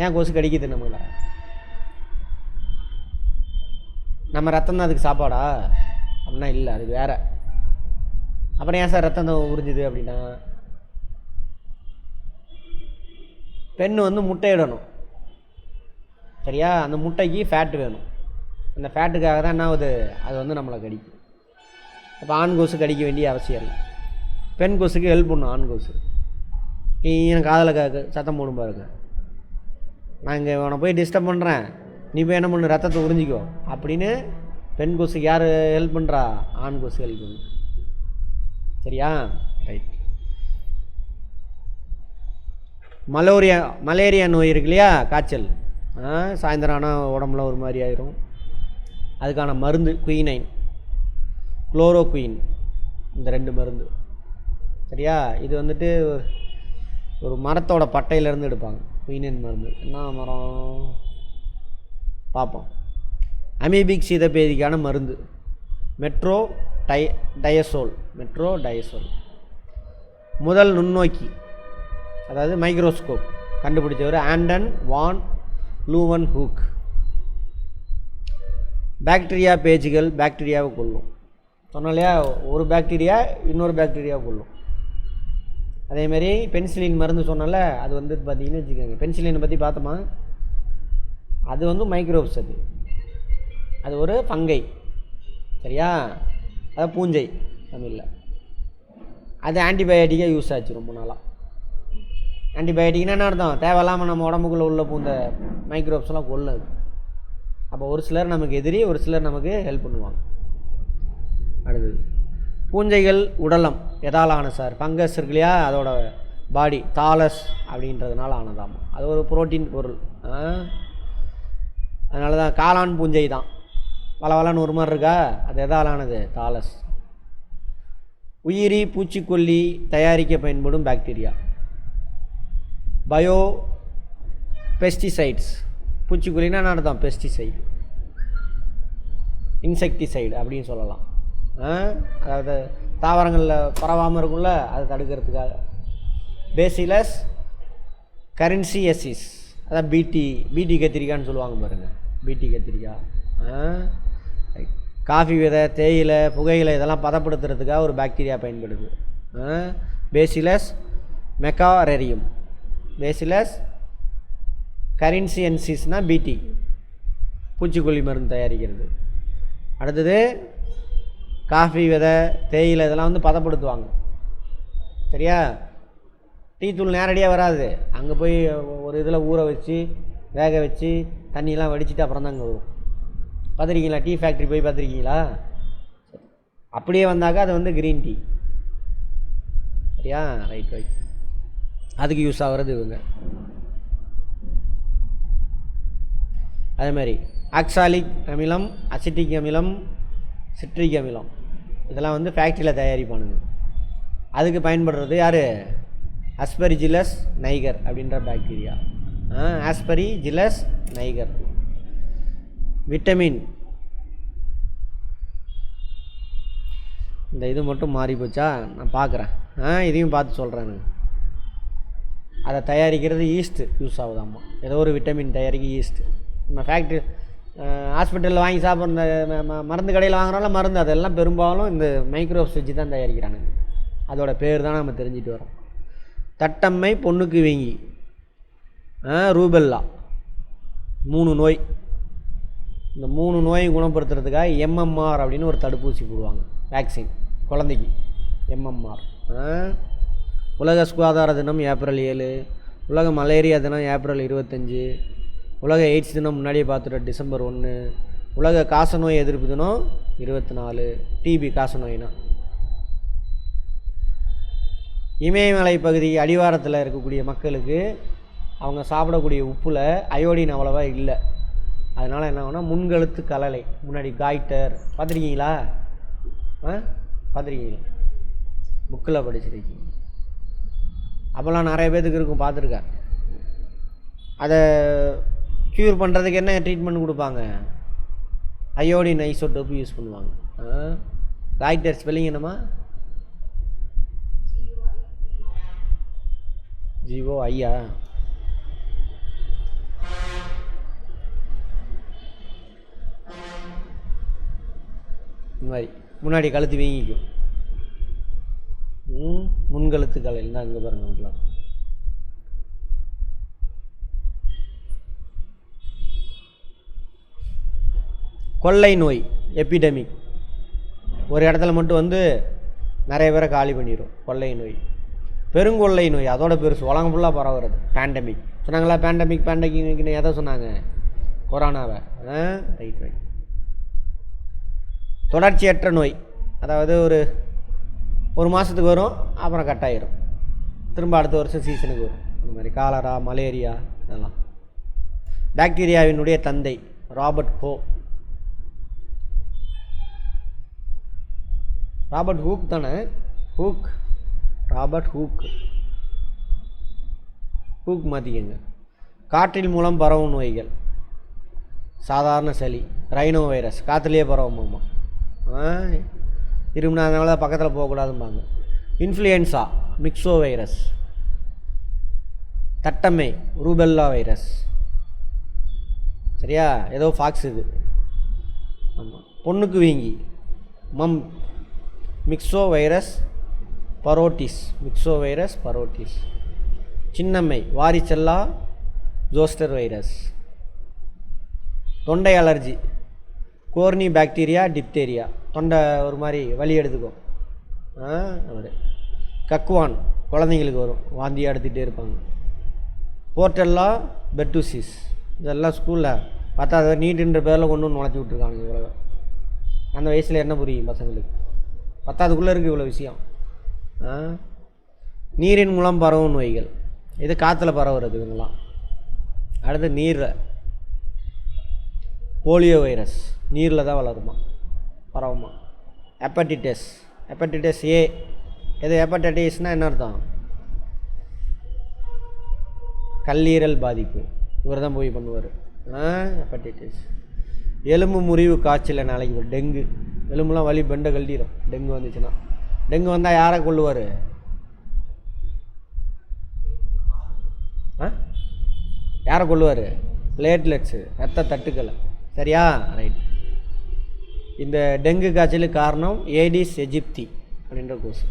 ஏன் கொசு கடிக்குது நம்மளை? நம்ம ரத்தம் தான் அதுக்கு சாப்பாடா அப்படின்னா இல்லை, அதுக்கு வேற. அப்புறம் ஏன் சார் ரத்தம் தான் உறிஞ்சுது அப்படின்னா, பெண்ணு முட்டையிடணும். சரியா? அந்த முட்டைக்கு ஃபேட்டு வேணும். அந்த ஃபேட்டுக்காக தான் என்ன ஆகுது, அது நம்மளை கடிக்கும். அப்போ ஆண் கொசு கடிக்க வேண்டிய அவசியம் இல்லை. பெண் கொசுக்கு ஹெல்ப் பண்ணும் ஆண் கொசு. எனக்கு காதில் சத்தம் போடும் பாருங்க, நான் இங்கே உன்னை போய் டிஸ்டர்ப் பண்ணுறேன், நீ போய் என்ன பண்ணு, ரத்தத்தை உறிஞ்சிக்கோ அப்படின்னு பெண் கொசுக்கு யார் ஹெல்ப் பண்ணுறா? ஆண் கொசு ஹெல்ப் பண்ணு. சரியா? ரைட். மலேரியா நோய் இருக்கு இல்லையா, காய்ச்சல். சாயந்தரம் ஆனால் உடம்புல ஒரு மாதிரி ஆயிரும். அதுக்கான மருந்து குயினைன், குளோரோகுயின், இந்த 2 மருந்து. சரியா? இது ஒரு மரத்தோட பட்டையிலேருந்து எடுப்பாங்க குயினைன் மருந்து. என்ன மரம் பார்ப்போம். அமீபிக் சீதபேதிக்கான மருந்து மெட்ரோ டயசோல். முதல் நுண்ணோக்கி, அதாவது மைக்ரோஸ்கோப் கண்டுபிடிச்சவர் ஆண்டன் வான் லூவன் ஹூக். பாக்டீரியா பேஜுகள் பாக்டீரியாவை கொல்லும். சொன்னோம் இல்லையா, ஒரு பாக்டீரியா இன்னொரு பாக்டீரியாவை கொல்லும். அதேமாரி பென்சிலின் மருந்து சொன்னால, அது பார்த்தீங்கன்னு வச்சுக்கோங்க, பென்சிலினை பற்றி பார்த்தோமா, அது மைக்ரோப்ஸ். அது ஒரு ஃபங்கை. சரியா? அது பூஞ்சை தமிழில். அது ஆன்டிபயோட்டிக்காக யூஸ் ஆச்சு ரொம்ப நாளாக. ஆன்டிபயோட்டிக்னா என்ன அர்த்தம்? தேவையில்லாமல் நம்ம உடம்புக்குள்ளே உள்ள பூந்த மைக்ரோப்ஸ்லாம் கொல்லுது. அப்போ ஒரு சிலர் நமக்கு எதிரி, ஒரு சிலர் நமக்கு ஹெல்ப் பண்ணுவாங்க. அடுத்தது பூஞ்சைகள் உடலம் எதால் ஆன சார்? ஃபங்கஸ் இருக்கு இல்லையா, அதோட பாடி தாலஸ் அப்படின்றதுனால ஆனதாமா. அது ஒரு புரோட்டீன் பொருள். அதனால தான் காளான் பூஞ்சை தான் வளவலன்னு ஒரு மாதிரி இருக்கா, அது எதால் ஆனது? தாலஸ். உயிரி பூச்சிக்கொல்லி தயாரிக்க பயன்படும் பாக்டீரியா பயோ பெஸ்டிசைட்ஸ். பூச்சிக்கொல்லினா என்ன அர்த்தம்? பெஸ்டிசைடு, இன்செக்டிசைடு அப்படின்னு சொல்லலாம். அதாவது தாவரங்களில் பரவாமல் இருக்கும்ல, அதை தடுக்கிறதுக்காக. பேசிலஸ் கரன்சியசிஸ், அதான் பிடி கத்திரிக்கான்னு சொல்லுவாங்க பாருங்கள், பிடி கத்திரிக்காய். காஃபி விதை, தேயிலை, புகையிலை இதெல்லாம் பதப்படுத்துறதுக்காக ஒரு பாக்டீரியா பயன்படுது. பேசிலஸ் மெக்காரெரியம். பேசிலஸ் கரின்சியன்சிஸ்னால் பிடி, பூச்சிக்கொல்லி மருந்து தயாரிக்கிறது. அடுத்தது காஃபி விதை, தேயிலை இதெல்லாம் பதப்படுத்துவாங்க. சரியா? டீ தூள் நேரடியாக வராது, அங்கே போய் ஒரு இதில் ஊற வச்சு வேக வச்சு தண்ணியெலாம் வடிச்சிட்டு அப்புறம் தான் அங்கே வரும். பார்த்துருக்கீங்களா? டீ ஃபேக்ட்ரி போய் பார்த்துருக்கீங்களா? அப்படியே வந்தாக்கா அது வந்து க்ரீன் டீ. சரியா? Right right. அதுக்கு யூஸ் ஆகிறது இவங்க. அதே மாதிரி ஆக்சாலிக் அமிலம், அசிட்டிக் அமிலம், சிட்ரிக் அமிலம் இதெல்லாம் வந்து ஃபேக்ட்ரியில் தயாரிப்பானுங்க. அதுக்கு பயன்படுறது யார்? ஆஸ்பெரிஜிலஸ் நைகர் அப்படின்ற பாக்டீரியா. ஆஸ்பெரிஜிலஸ் நைகர். விட்டமின், இந்த இது மட்டும் மாறி போச்சா? நான் பார்க்குறேன், இதையும் பார்த்து சொல்கிறேன். அதை தயாரிக்கிறது ஈஸ்ட்டு யூஸ் ஆகுதாம்மா. ஏதோ ஒரு விட்டமின் தயாரிக்க ஈஸ்ட்டு. நம்ம ஃபேக்ட்ரி ஹாஸ்பிட்டலில் வாங்கி சாப்பிட்ற மருந்து கடையில் வாங்குறோம்ல மருந்து, அதெல்லாம் பெரும்பாலும் இந்த மைக்ரோப்ஸ் வச்சு தான் தயாரிக்கிறானுங்க. அதோட பேர் தான் நம்ம தெரிஞ்சுட்டு வரோம். தட்டம்மை, பொண்ணுக்கு வீங்கி, ரூபெல்லா, 3 நோய். இந்த 3 நோயை குணப்படுத்துறதுக்காக எம்எம்ஆர் அப்படின்னு ஒரு தடுப்பூசி போடுவாங்க, வேக்சின் குழந்தைக்கு. எம்எம்ஆர். உலக சுகாதார தினம் ஏப்ரல் 7, உலக மலேரியா தினம் ஏப்ரல் 25, உலக எய்ட்ஸ் தினம் முன்னாடியே பார்த்துட்டோம் டிசம்பர் 1, உலக காசநோய் எதிர்ப்பு தினம் 24, டிபி காசநோய்னா. இமயமலை பகுதி அடிவாரத்தில் இருக்கக்கூடிய மக்களுக்கு அவங்க சாப்பிடக்கூடிய உப்பில் அயோடின் அவ்வளோவா இல்லை. அதனால் என்ன ஆகுனா முன்கழுத்து கலலை, முன்னாடி காய்டர் பார்த்துருக்கீங்களா? பார்த்துருக்கீங்களா? புக்கில் படிச்சிருக்கீங்க. அப்போல்லாம் நிறைய பேர்த்துக்கு இருக்கும், பார்த்துருக்கேன். அதை க்யூர் பண்ணுறதுக்கு என்ன ட்ரீட்மெண்ட் கொடுப்பாங்க? அயோடின் ஐசோடோப்பு யூஸ் பண்ணுவாங்க. காய்டர் ஸ்பெல்லிங் என்னம்மா? ஜிஓ ஐயா. இந்த மாதிரி முன்னாடி கழுத்து வீங்கிக்கும். முன்கழுத்து கலையில் தான் அங்கே பாருங்க இருக்கலாம். கொள்ளை நோய் எபிடமிக், ஒரு இடத்துல மட்டும் வந்து நிறைய பேரை காலி பண்ணிடும். கொள்ளை நோய். பெருங்கொள்ளை நோய் அதோட பெருசு, உலகம் ஃபுல்லாக பரவுறது. பேண்டமிக் சொன்னாங்களா? பேண்டமிக்னு எதை சொன்னாங்க? கொரோனாவை. Right right. தொடர்ச்சியற்ற நோய், அதாவது ஒரு மாதத்துக்கு வரும், அப்புறம் கட் ஆகிரும், திரும்ப அடுத்த வருஷம் சீசனுக்கு வரும். இந்த மாதிரி காலரா, மலேரியா இதெல்லாம். பாக்டீரியாவினுடைய தந்தை ராபர்ட் கோக். ராபர்ட் ஹூக் தானே? ராபர்ட் ஹூக் மாற்றிக்கங்க. காற்றில் மூலம் பரவும் நோய்கள், சாதாரண சளி, ரைனோ வைரஸ் காற்றுலேயே பரவுமாம்மா. இருமுனா அதனால தான் பக்கத்தில் போகக்கூடாதும்பாங்க. Influenza, myxovirus. தட்டம்மை, ரூபெல்லா வைரஸ். சரியா? ஏதோ ஃபாக்ஸ் இது. ஆமாம். பொண்ணுக்கு வீங்கி, மிக்சோ வைரஸ் பரோட்டிஸ். சின்னம்மை, வாரிச்செல்லா ஜோஸ்டர் வைரஸ். தொண்டை அலர்ஜி, கோர்னி பாக்டீரியா டிப்தேரியா. தொண்டை ஒரு மாதிரி வலி எடுத்துக்கும். கக்குவான் குழந்தைங்களுக்கு வரும், வாந்தியாக எடுத்துகிட்டே இருப்பாங்க. போர்ட்டெல்லா பெர்டூசிஸ். இதெல்லாம் ஸ்கூலில் பார்த்தா நீட்டுன்ற பேரில் கொண்டு வந்து நுழைச்சி விட்ருக்காங்க. இவ்வளோ அந்த வயசில் என்ன புரியும் பசங்களுக்கு? பத்தாவதுக்குள்ளே இருக்குது இவ்வளோ விஷயம். நீரின் மூலம் பரவும் நோய்கள், இது காற்றுல பரவுறது இவங்கெல்லாம். அடுத்து நீரில் போலியோ வைரஸ், நீரில் தான் பரவுமா. ஹெப்படைட்டிஸ் ஏ. எது ஹெப்படைட்டிஸ்னால் என்ன அர்த்தம்? கல்லீரல் பாதிப்பு. இவர் தான் போய் பண்ணுவார். ஹெப்படைட்டிஸ். எலும்பு முறிவு காய்ச்சல் நாளைக்கு ஒரு டெங்கு. எலும்புலாம் வலி பெண்டை கழட்டிடும் டெங்கு வந்துச்சுன்னா. டெங்கு வந்தால் யாரை கொள்ளுவார்? யாரை கொள்ளுவார்? பிளேட்லெட்ஸு, ரத்த தட்டுக்களை. சரியா? ரைட். இந்த டெங்கு காய்ச்சலுக்கு காரணம் ஏடிஸ் எஜிப்தி அப்படின்ற கொசு.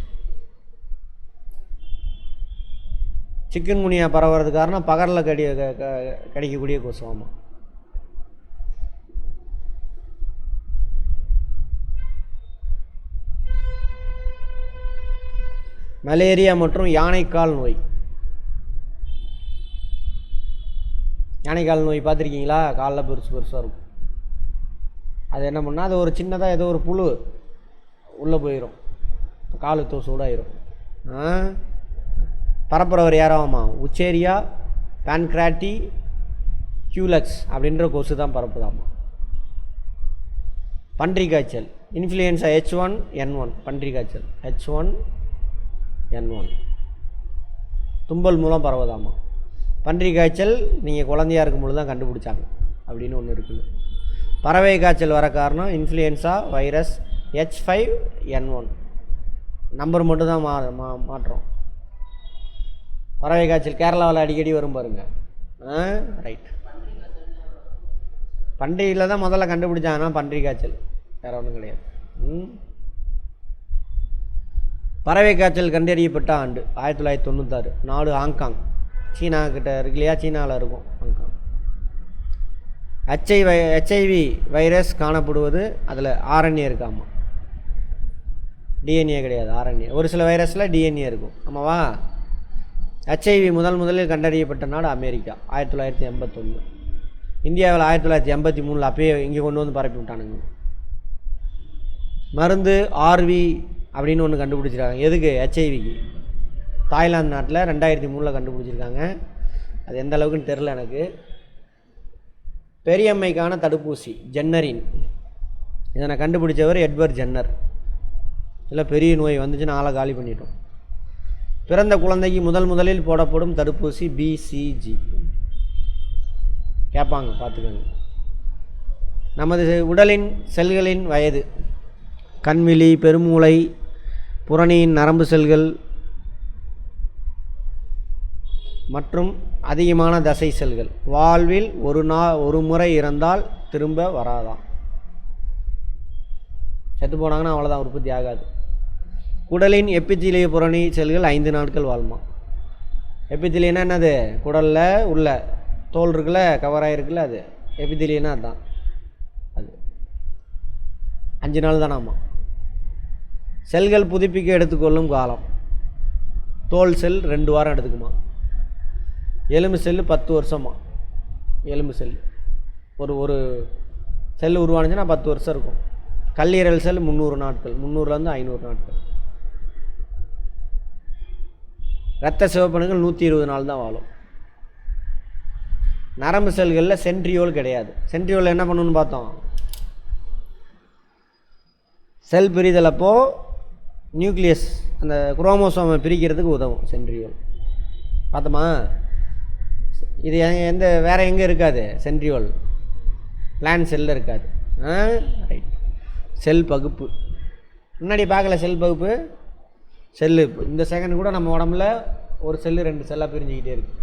சிக்கன் குனியா பரவுறது காரணம் பகலில் கடிக்கக்கூடிய கொசு. ஆமாம். மலேரியா மற்றும் யானைக்கால் நோய். யானைக்கால் நோய் பார்த்துருக்கீங்களா? காலில் பெருசு பெருசாக இருக்கும். அது என்ன பண்ணால் அது ஒரு சின்னதாக ஏதோ ஒரு புழு உள்ளே போயிடும், காலு சூடாயிரும். பரப்புறவர் யாராமா? உச்சேரியா பேன்கிராட்டி கியூலக்ஸ் அப்படின்ற கொசு தான் பரப்புதாமா. பன்றி காய்ச்சல், இன்ஃப்ளூயன்ஸா H1N1, பன்றி காய்ச்சல் H1N1 தும்பல் மூலம் பரவுதாமா. பன்றி காய்ச்சல் நீங்கள் குழந்தையாக இருக்கும் பொழுது தான் கண்டுபிடிச்சாங்க அப்படின்னு ஒன்று இருக்குது. பறவை காய்ச்சல் வர காரணம் இன்ஃப்ளூயன்ஸா வைரஸ் H5N1, நம்பர் மட்டும் தான் மாற்றோம். பறவை காய்ச்சல் கேரளாவில் அடிக்கடி வரும் பாருங்க. ரைட், பன்றியில் தான் முதல்ல கண்டுபிடிச்சாங்கன்னா பன்றி காய்ச்சல், வேறு ஒன்றும் கிடையாது. பறவை காய்ச்சல் கண்டறியப்பட்ட ஆண்டு 1996. நாடு ஹாங்காங், சீனா கிட்ட இருக்கு இல்லையா? சீனாவில் இருக்கும் ஹாங்காங். HIV வைரஸ் காணப்படுவது அதில் RNA இருக்காமா, DNA கிடையாது, RNA. ஒரு சில வைரஸில் DNA இருக்கும், ஆமாவா? HIV முதலில் கண்டறியப்பட்ட நாடு அமெரிக்கா 1981. இந்தியாவில் 1983 அப்பயே இங்கே கொண்டு வந்து பரப்பி விட்டானுங்க. மருந்து RV அப்படின்னு ஒன்று கண்டுபிடிச்சிருக்காங்க. எதுக்கு? HIVக்கு. தாய்லாந்து நாட்டில் 2003 கண்டுபிடிச்சிருக்காங்க. அது எந்த அளவுக்குன்னு தெரில எனக்கு. பெரியம்மைக்கான தடுப்பூசி ஜென்னரின், இதனை கண்டுபிடிச்சவர் எட்வர்ட் ஜென்னர். இதில் பெரிய நோய் வந்துச்சுன்னா ஆளை காலி பண்ணிட்டோம். பிறந்த குழந்தைக்கு முதலில் போடப்படும் தடுப்பூசி BCG. கேட்பாங்க, பார்த்துக்கோங்க. நமது உடலின் செல்களின் வயது: கண்விழி, பெருமூளை, புறணியின் நரம்பு செல்கள் மற்றும் அதிகமான தசை செல்கள். வாழ்வில் ஒரு முறை இறந்தால் திரும்ப வராதான். செத்து போனாங்கன்னா அவ்வளோதான், உற்பத்தி ஆகாது. குடலின் எப்பித்தீலிய புறணி செல்கள் 5 நாட்கள் வாழ்மா. எப்பித்தீலியனா என்னது? குடலில் உள்ள தோல் இருக்குல்ல, கவராக இருக்குல்ல, அது எப்பித்தீலியனா அதுதான். அது 5 நாள் தானாமா. செல்கள் புதுப்பிக்க எடுத்துக்கொள்ளும் காலம்: தோல் செல் 2 வாரம் எடுத்துக்குமா. எலும்பு செல்லு 10 வருஷமா. எலும்பு செல் ஒரு செல் உருவானுச்சுன்னா 10 வருஷம் இருக்கும். கல்லீரல் செல் 300 நாட்கள், 300லேருந்து 500 நாட்கள். இரத்த சிவப்பணுக்கள் 120 நாள் தான் வாழும். நரம்பு செல்களில் சென்ட்ரியோல் கிடையாது. சென்ட்ரியோல் என்ன பண்ணணும்னு பார்த்தோம்? செல் பிரிதல் அப்போ நியூக்ளியஸ், அந்த குரோமோசோமை பிரிக்கிறதுக்கு உதவும் சென்ட்ரியோல். பார்த்தோமா? இது வேறு எங்கே இருக்காது சென்ட்ரியோல்? பிளான்ட் செல்லில் இருக்காது. ரைட். செல் பகுப்பு முன்னாடி பார்க்கல. செல் பகுப்பு, செல்லு இந்த செகண்ட் கூட நம்ம உடம்புல ஒரு செல்லு 2 செல்லாக பிரிஞ்சுக்கிட்டே இருக்கு.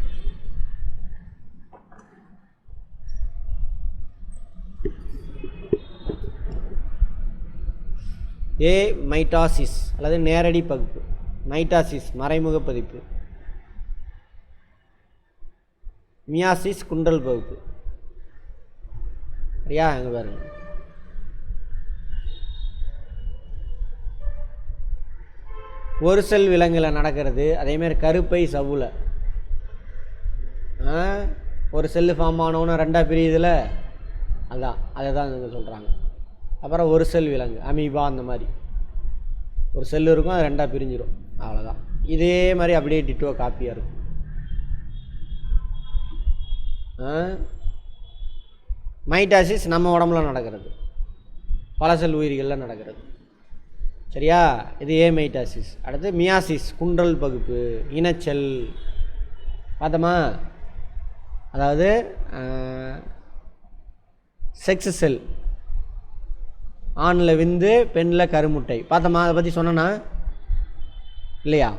மைட்டாசிஸ் அல்லது நேரடி பகுப்பு. மைட்டாசிஸ் மறைமுக பதிப்பு. மியாசிஸ் குண்டல் பகுப்பு. சரியா? அங்கே பாருங்க. ஒரு செல் விலங்கில் நடக்கிறது. அதேமாதிரி கருப்பை சவ்வில் ஒரு செல்லு ஃபார்ம் ஆனவொன்னு 2ஆக பிரியுதில், அதுதான் அதை தான் இங்கே சொல்கிறாங்க. அப்புறம் ஒரு செல் விலங்கு அமீபா, அந்த மாதிரி ஒரு செல் இருக்கும், அது 2ஆக பிரிஞ்சிடும், அவ்வளோதான். இதே மாதிரி அப்படியே டிட்டோ காப்பியாக இருக்கும். மைட்டாசிஸ் நம்ம உடம்புல நடக்கிறது, பல செல் உயிரிகளில் நடக்கிறது. சரியா? இது மைட்டாசிஸ். அடுத்து மியாசிஸ் குண்டல் பகுப்பு, இனச்செல். பார்த்தோமா? அதாவது செக்ஸ் செல், ஆணில் விந்து பெண்ணில் கருமுட்டை. பார்த்தோமா? அதை பற்றி சொன்னா இல்லையா?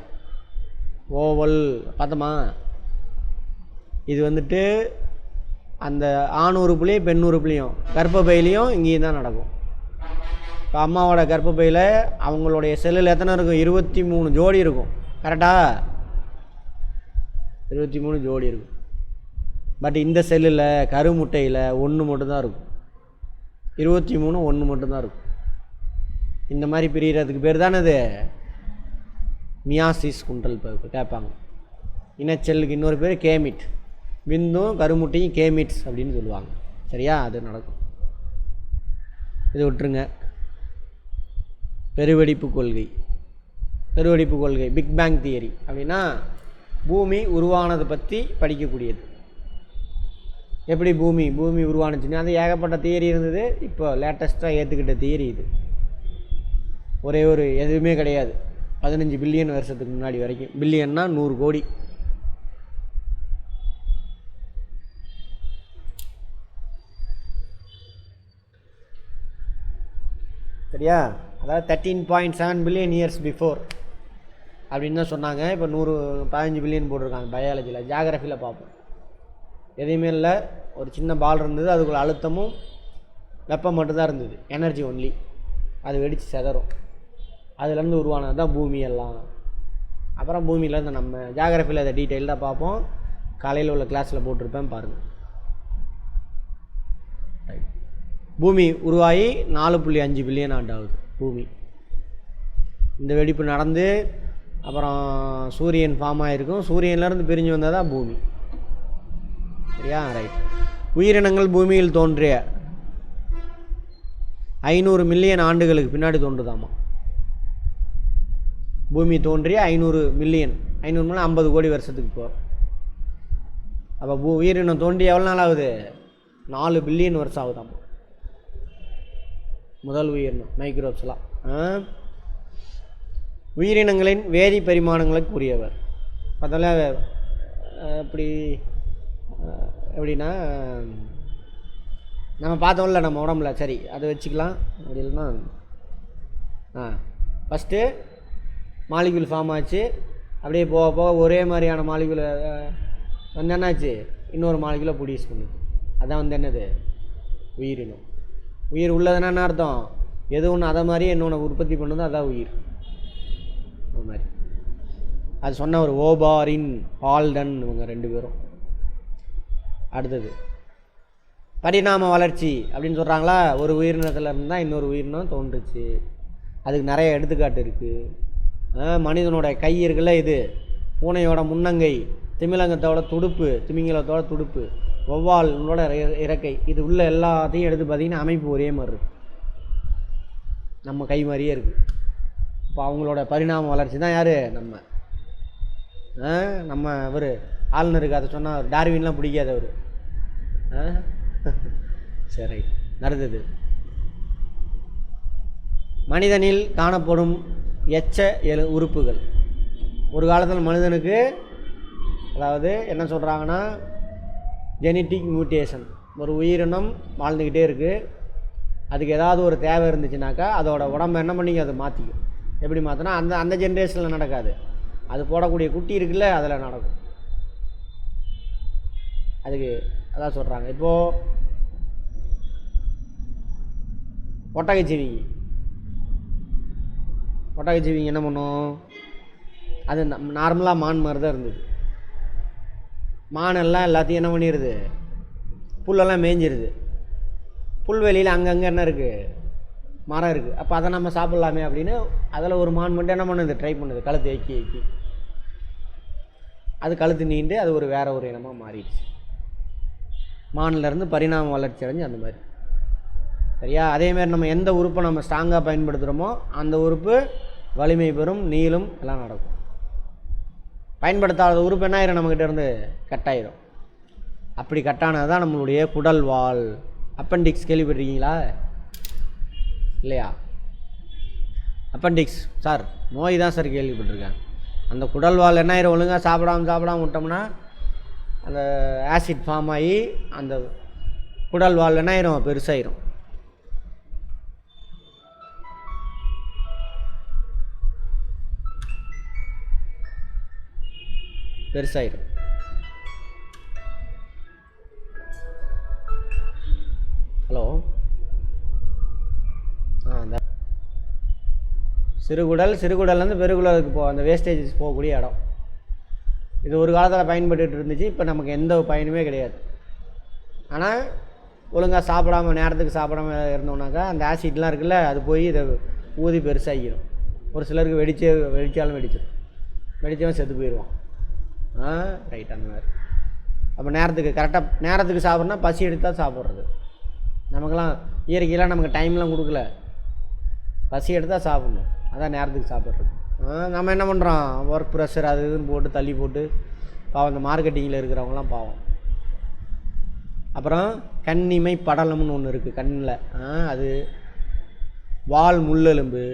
ஓவல். பார்த்தோமா? இது வந்துட்டு அந்த ஆண் உறுப்புலையும் பெண் உறுப்புலையும் கர்ப்பப்பையிலையும் இங்கேயும் தான் நடக்கும். இப்போ அம்மாவோட கர்ப்பப்பையில் அவங்களுடைய செல்லில் எத்தனை இருக்கும்? 23 ஜோடி இருக்கும். கரெக்டாக? 23 ஜோடி இருக்கும். பட் இந்த செல்லில் கருமுட்டையில் 1 மட்டும்தான் இருக்கும். 23 1 மட்டும்தான் இருக்கும். இந்த மாதிரி பிரிகிறதுக்கு பேர் தானே இது மியாசிஸ் குண்டல் பகுப்பு. கேட்பாங்க. இனச்செல்லுக்கு இன்னொரு பேர் கேமிட். விந்தும் கருமுட்டையும் கேமிட்ஸ் அப்படின்னு சொல்லுவாங்க. சரியா? அது நடக்கும். இது விட்டுருங்க. பெருவெடிப்பு கொள்கை. பெருவெடிப்பு கொள்கை பிக் பேங் தியரி அப்படின்னா பூமி உருவானதை பற்றி படிக்கக்கூடியது. எப்படி பூமி உருவானுச்சுன்னா அது ஏகப்பட்ட தியரி இருந்தது. இப்போ லேட்டஸ்ட்டாக ஏற்றுக்கிட்ட தியரி இது. ஒரே ஒரு எதுவுமே கிடையாது. 15 பில்லியன் வருஷத்துக்கு முன்னாடி வரைக்கும். பில்லியன்னா 100 கோடி. சரியா? அதாவது 13.7 பில்லியன் இயர்ஸ் பிஃபோர் அப்படின்னு தான் சொன்னாங்க. இப்போ 15 பில்லியன் போட்டிருக்காங்க பயாலஜியில். ஜியாகிரஃபியில் பார்ப்போம். எதுவுமே இல்லை. ஒரு சின்ன பால் இருந்தது, அதுக்குள்ள அழுத்தமும் வெப்பம் மட்டும்தான் இருந்தது. Energy only. அது வெடித்து செதறும். அதுலேருந்து உருவானது தான் பூமி எல்லாம். அப்புறம் பூமியிலேருந்து நம்ம ஜியாகிரஃபியில் அதை டீட்டெயில்டாக பார்ப்போம். காலையில் உள்ள கிளாஸில் போட்டிருப்பேன் பாருங்கள். பூமி உருவாகி 4.5 பில்லியன் ஆண்டு ஆகுது பூமி. இந்த வெடிப்பு நடந்து அப்புறம் சூரியன் ஃபார்ம் ஆகிருக்கும். சூரியன்லேருந்து பிரிஞ்சு வந்தால் தான் பூமி. சரியா? ரைட். உயிரினங்கள் பூமியில் தோன்றிய 500 மில்லியன் ஆண்டுகளுக்கு பின்னாடி தோன்றுதாமா. பூமி தோன்றிய 500 மில்லியன் 50 கோடி வருஷத்துக்கு போகிறோம். அப்போ உயிரினம் தோன்றி எவ்வளோ நாள் ஆகுது? 4 பில்லியன் வருஷம் ஆகுதாமா. முதல் உயிரினம் மைக்ரோப்ஸ்லாம். உயிரினங்களின் வேதி பரிமாணங்களுக்கு உரியவர். பார்த்தோம்ல எப்படின்னா நம்ம பார்த்தோம்ல நம்ம உடம்புல. சரி, அதை வச்சுக்கலாம். அப்படி இல்லைன்னா ஃபஸ்ட்டு மாலிகுல் ஃபார்ம் ஆச்சு. அப்படியே போக போக ஒரே மாதிரியான மாலிகுலை வந்து என்னாச்சு, இன்னொரு மாலிகுலை ப்ரொடியூஸ் பண்ணுது. அதான் வந்து என்னது? உயிரினம். உயிர் உள்ளதுன்னா என்ன அர்த்தம்? எது ஒன்று அதை மாதிரியே இன்னொன்று உற்பத்தி பண்ணுதோ அதான் உயிர். அது மாதிரி அது சொன்ன ஒரு ஓபாரின் ஆல்டன் இவங்க 2 பேரும். அடுத்தது பரிணாம வளர்ச்சி அப்படின்னு சொல்கிறாங்களா. ஒரு உயிரினத்தில் இருந்தால் இன்னொரு உயிரினம் தோன்றுச்சு. அதுக்கு நிறைய எடுத்துக்காட்டு இருக்குது. மனிதனோட கை இருக்குல்ல, இது பூனையோட முன்னங்கை, திமிங்கலத்தோட துடுப்பு, வௌவாலோட இறக்கை, இது உள்ள எல்லாத்தையும் எடுத்து பார்த்திங்கன்னா அமைப்பு ஒரே மாதிரி இருக்குது. நம்ம கை மாதிரியே இருக்குது. இப்போ அவங்களோட பரிணாம வளர்ச்சி தான் யார்? நம்ம இவர் ஆளுநருக்கு அதை சொன்னால் டார்வின்லாம் பிடிக்காது அவர். சரி, நடந்தது. மனிதனில் காணப்படும் எச்ச உறுப்புகள். ஒரு காலத்தில் மனிதனுக்கு, அதாவது என்ன சொல்கிறாங்கன்னா, ஜெனட்டிக் மியூட்டேஷன். ஒரு உயிரினம் வாழ்ந்துக்கிட்டே இருக்குது. அதுக்கு ஏதாவது ஒரு தேவை இருந்துச்சுனாக்கா அதோட உடம்பு என்ன பண்ணிங்க, அதை மாற்றிக்கும். எப்படி மாற்றினா அந்த ஜென்ரேஷனில் நடக்காது. அது போடக்கூடிய குட்டி இருக்குல்ல, அதில் நடக்கும். அதுக்கு அதான் சொல்கிறாங்க. இப்போது ஒட்டகைச்சிவிங்க என்ன பண்ணும்? அது நார்மலாக மான் மாதிரி தான் இருந்தது. மானெல்லாம் எல்லாத்தையும் என்ன பண்ணிடுது? புல்லெல்லாம் மேய்ஞ்சிருது. புல்வெளியில் அங்கங்கே என்ன இருக்குது? மரம் இருக்குது. அப்போ அதை நம்ம சாப்பிட்லாமே அப்படின்னு அதில் ஒரு மான் மட்டும் என்ன பண்ணுது? ட்ரை பண்ணுது. கழுத்து ஏக்கி அது கழுத்து நீண்டு அது வேற ஒரு இனமாக மாறிடுச்சு. மானிலேருந்து பரிணாம வளர்ச்சி அடைஞ்சு அந்த மாதிரி. சரியா? அதேமாதிரி நம்ம எந்த உறுப்பை நம்ம ஸ்ட்ராங்காக பயன்படுத்துகிறோமோ அந்த உறுப்பு வலிமை பெறும், நீளும், எல்லாம் நடக்கும். பயன்படுத்தாத உறுப்பு என்ன ஆயிரும்? நம்மக்கிட்ட இருந்து கட்டாயிரும். அப்படி கட்டானது தான் நம்மளுடைய குடல் வால். அப்பெண்டிக்ஸ் கேள்விப்பட்டிருக்கீங்களா? இல்லையா? அப்பெண்டிக்ஸ் சார் நோய் தான் சார் கேள்விப்பட்டிருக்கேன். அந்த குடல் வால் என்ன ஆயிரும்? ஒழுங்காக சாப்பிடாம விட்டோம்னா அந்த ஆசிட் ஃபார்ம் ஆகி அந்த குடல் வால் என்ன ஆயிரும்? பெருசாயிரும். ஹலோ, அந்த சிறுகுடல்லேருந்து பெருகுடலுக்கு அந்த வேஸ்டேஜஸ் போகக்கூடிய இடம். இது ஒரு காலத்தில் பயன்பட்டு இருந்துச்சு. இப்போ நமக்கு எந்த பயனுமே கிடையாது. ஆனால் ஒழுங்காக நேரத்துக்கு சாப்பிடாம இருந்தோம்னாக்கா அந்த ஆசிட்லாம் இருக்குல்ல, அது போய் இதை ஊதி பெருசாகிடும். ஒரு சிலருக்கு வெடித்தாலும் வெடிச்சிடும். வெடித்தவன் செத்து போயிடுவான். ரைட், அந்த மாதிரி. அப்போ நேரத்துக்கு கரெக்டாக நேரத்துக்கு சாப்பிட்றனா பசி எடுத்தால் சாப்பிட்றது. நமக்கெல்லாம் இயற்கையெல்லாம் நமக்கு டைம்லாம் கொடுக்கல, பசி எடுத்தால் சாப்பிட்ணும், அதான் நேரத்துக்கு சாப்பிட்றது. நம்ம என்ன பண்ணுறோம், ஒர்க் ப்ரெஷர் அது இதுன்னு போட்டு தள்ளி போட்டு பாவம் இந்த மார்க்கெட்டிங்கில் இருக்கிறவங்களாம் பாவம். அப்புறம் கண்ணிமை படலம்னு ஒன்று இருக்குது கண்ணில், அது வால் முள்ளெலும்பு,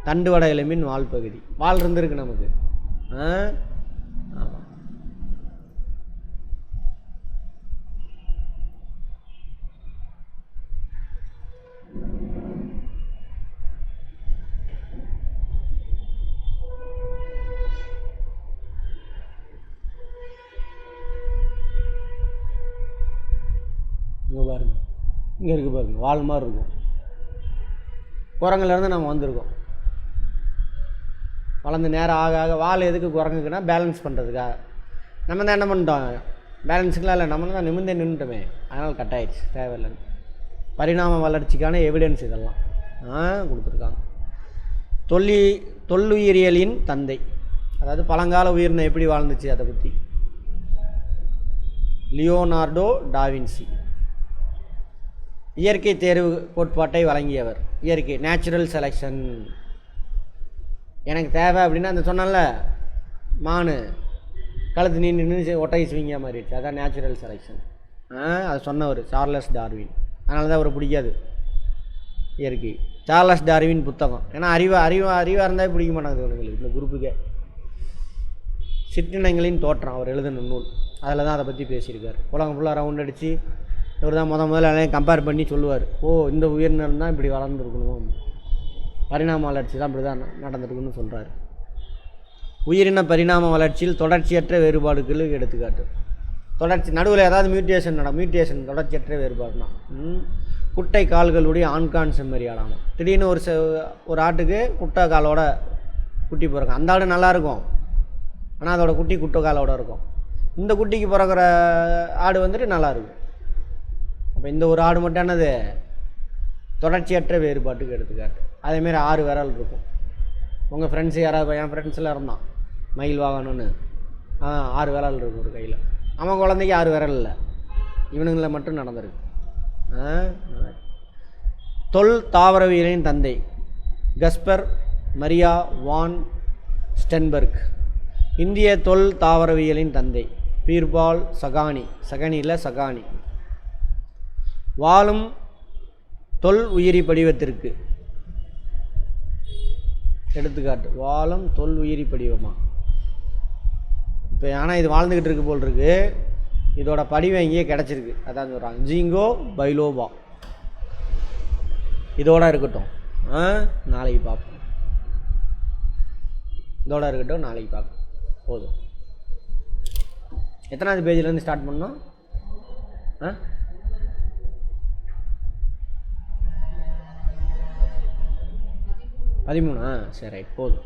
தண்டுவட எலும்பின் வால் பகுதி. வால் இருந்துருக்கு நமக்கு. ஆமாம். இங்கே பாருங்க, இங்கே இருக்குது பாருங்க, வால் மாதிரி இருக்கும். குரங்குலேருந்து நம்ம வந்திருக்கோம். வளர்ந்து நேரம் ஆக ஆக வால் எதுக்கு குரங்குக்குன்னா பேலன்ஸ் பண்ணுறதுக்காக. நம்ம தான் என்ன பண்ணிட்டோம், பேலன்ஸுக்கெலாம் இல்லை, நம்ம தான் நிமிர்ந்தே நின்றுட்டோமே, அதனால் கட் ஆகிடுச்சு, தேவையில்லைன்னு. பரிணாம வளர்ச்சிக்கான எவிடன்ஸ் இதெல்லாம் கொடுத்துருக்காங்க. தொல்லுயிரியலின் தந்தை, அதாவது பழங்கால உயிரினம் எப்படி வாழ்ந்துச்சு அதை பற்றி. Leonardo da Vinci. இயற்கை தேர்வு கோட்பாட்டை வழங்கியவர். இயற்கை நேச்சுரல் செலெக்ஷன் எனக்கு தேவை அப்படின்னா, அந்த சொன்னால மானு கழுத்து நின்று ஒட்டகை ஸ்விங்கியா மாறிடுச்சு, அதான் நேச்சுரல் செலெக்ஷன். அது சொன்னவர் சார்லஸ் டார்வின். அதனால தான் அவரை பிடிக்காது இயற்கை. சார்லஸ் டார்வின் புத்தகம், ஏன்னா அறிவாக இருந்தால் பிடிக்க மாட்டாங்க இவங்களுக்கு, இந்த குரூப்புக்கே. சிற்றினங்களின் தோற்றம் அவர் எழுதின நூல், அதில் தான் அதை பற்றி பேசியிருக்கார். உலகம் ஃபுல்லாக ரவுண்ட் அடித்து இவர் தான் முதல்ல எல்லாம் கம்பேர் பண்ணி சொல்லுவார். இந்த உயிரினம் தான் இப்படி வளர்ந்துருக்கணும், பரிணாம வளர்ச்சி தான் இப்படி தான் நடந்திருக்குன்னு சொல்கிறார். உயிரின பரிணாம வளர்ச்சியில் தொடர்ச்சியற்ற வேறுபாடுகளுக்கு எடுத்துக்காட்டு. தொடர்ச்சி நடுவில் ஏதாவது மியூட்டேஷன் தொடர்ச்சியற்ற வேறுபாடுனா, குட்டை கால்களுடைய ஆண்கான் செம்மறி ஆடாமல். திடீர்னு ஒரு ஆட்டுக்கு குட்டை காலோட குட்டி பிறக்கும். அந்த ஆடு நல்லாயிருக்கும், ஆனால் அதோட குட்டி குட்டை காலோட இருக்கும். இந்த குட்டிக்கு பிறக்கிற ஆடு வந்துட்டு நல்லாயிருக்கும். அப்போ இந்த ஒரு ஆடு மட்டும் என்னது, தொடர்ச்சியற்ற வேறுபாட்டுக்கு எடுத்துக்காட்டு. அதேமாரி 6 விரல் இருக்கும். உங்கள் ஃப்ரெண்ட்ஸு யாராவது, என் ஃப்ரெண்ட்ஸில் இருந்தான் மயில் வாங்கணும்னு, 6 விரல் இருக்கும் ஒரு கையில். அவன் குழந்தைக்கு 6 விரல் இல்லை, இவனுங்களை மட்டும் நடந்திருக்கு. தொல் தாவரவியலின் தந்தை கஸ்பர் மரியா வான் ஸ்டென்பர்க். இந்திய தொல் தாவரவியலின் தந்தை பீர்பால் சகானி. வாழும் தொல் உயிரி படிவத்திற்கு எடுத்துக்காட்டு. வாழும் தொல் உயிரி படிவமா, இப்போ ஆனால் இது வாழ்ந்துக்கிட்டு இருக்கு போல் இருக்கு, இதோட படிவம் இங்கேயே கிடச்சிருக்கு, அதான் சொல்கிறாங்க ஜிங்கோ பைலோபா. இதோட இருக்கட்டும், நாளைக்கு பார்ப்போம். இதோட இருக்கட்டும், நாளைக்கு பார்ப்போம். போதும். எத்தனாவது பேஜ்லேருந்து ஸ்டார்ட் பண்ணோம்? 13. சரி, போதும்.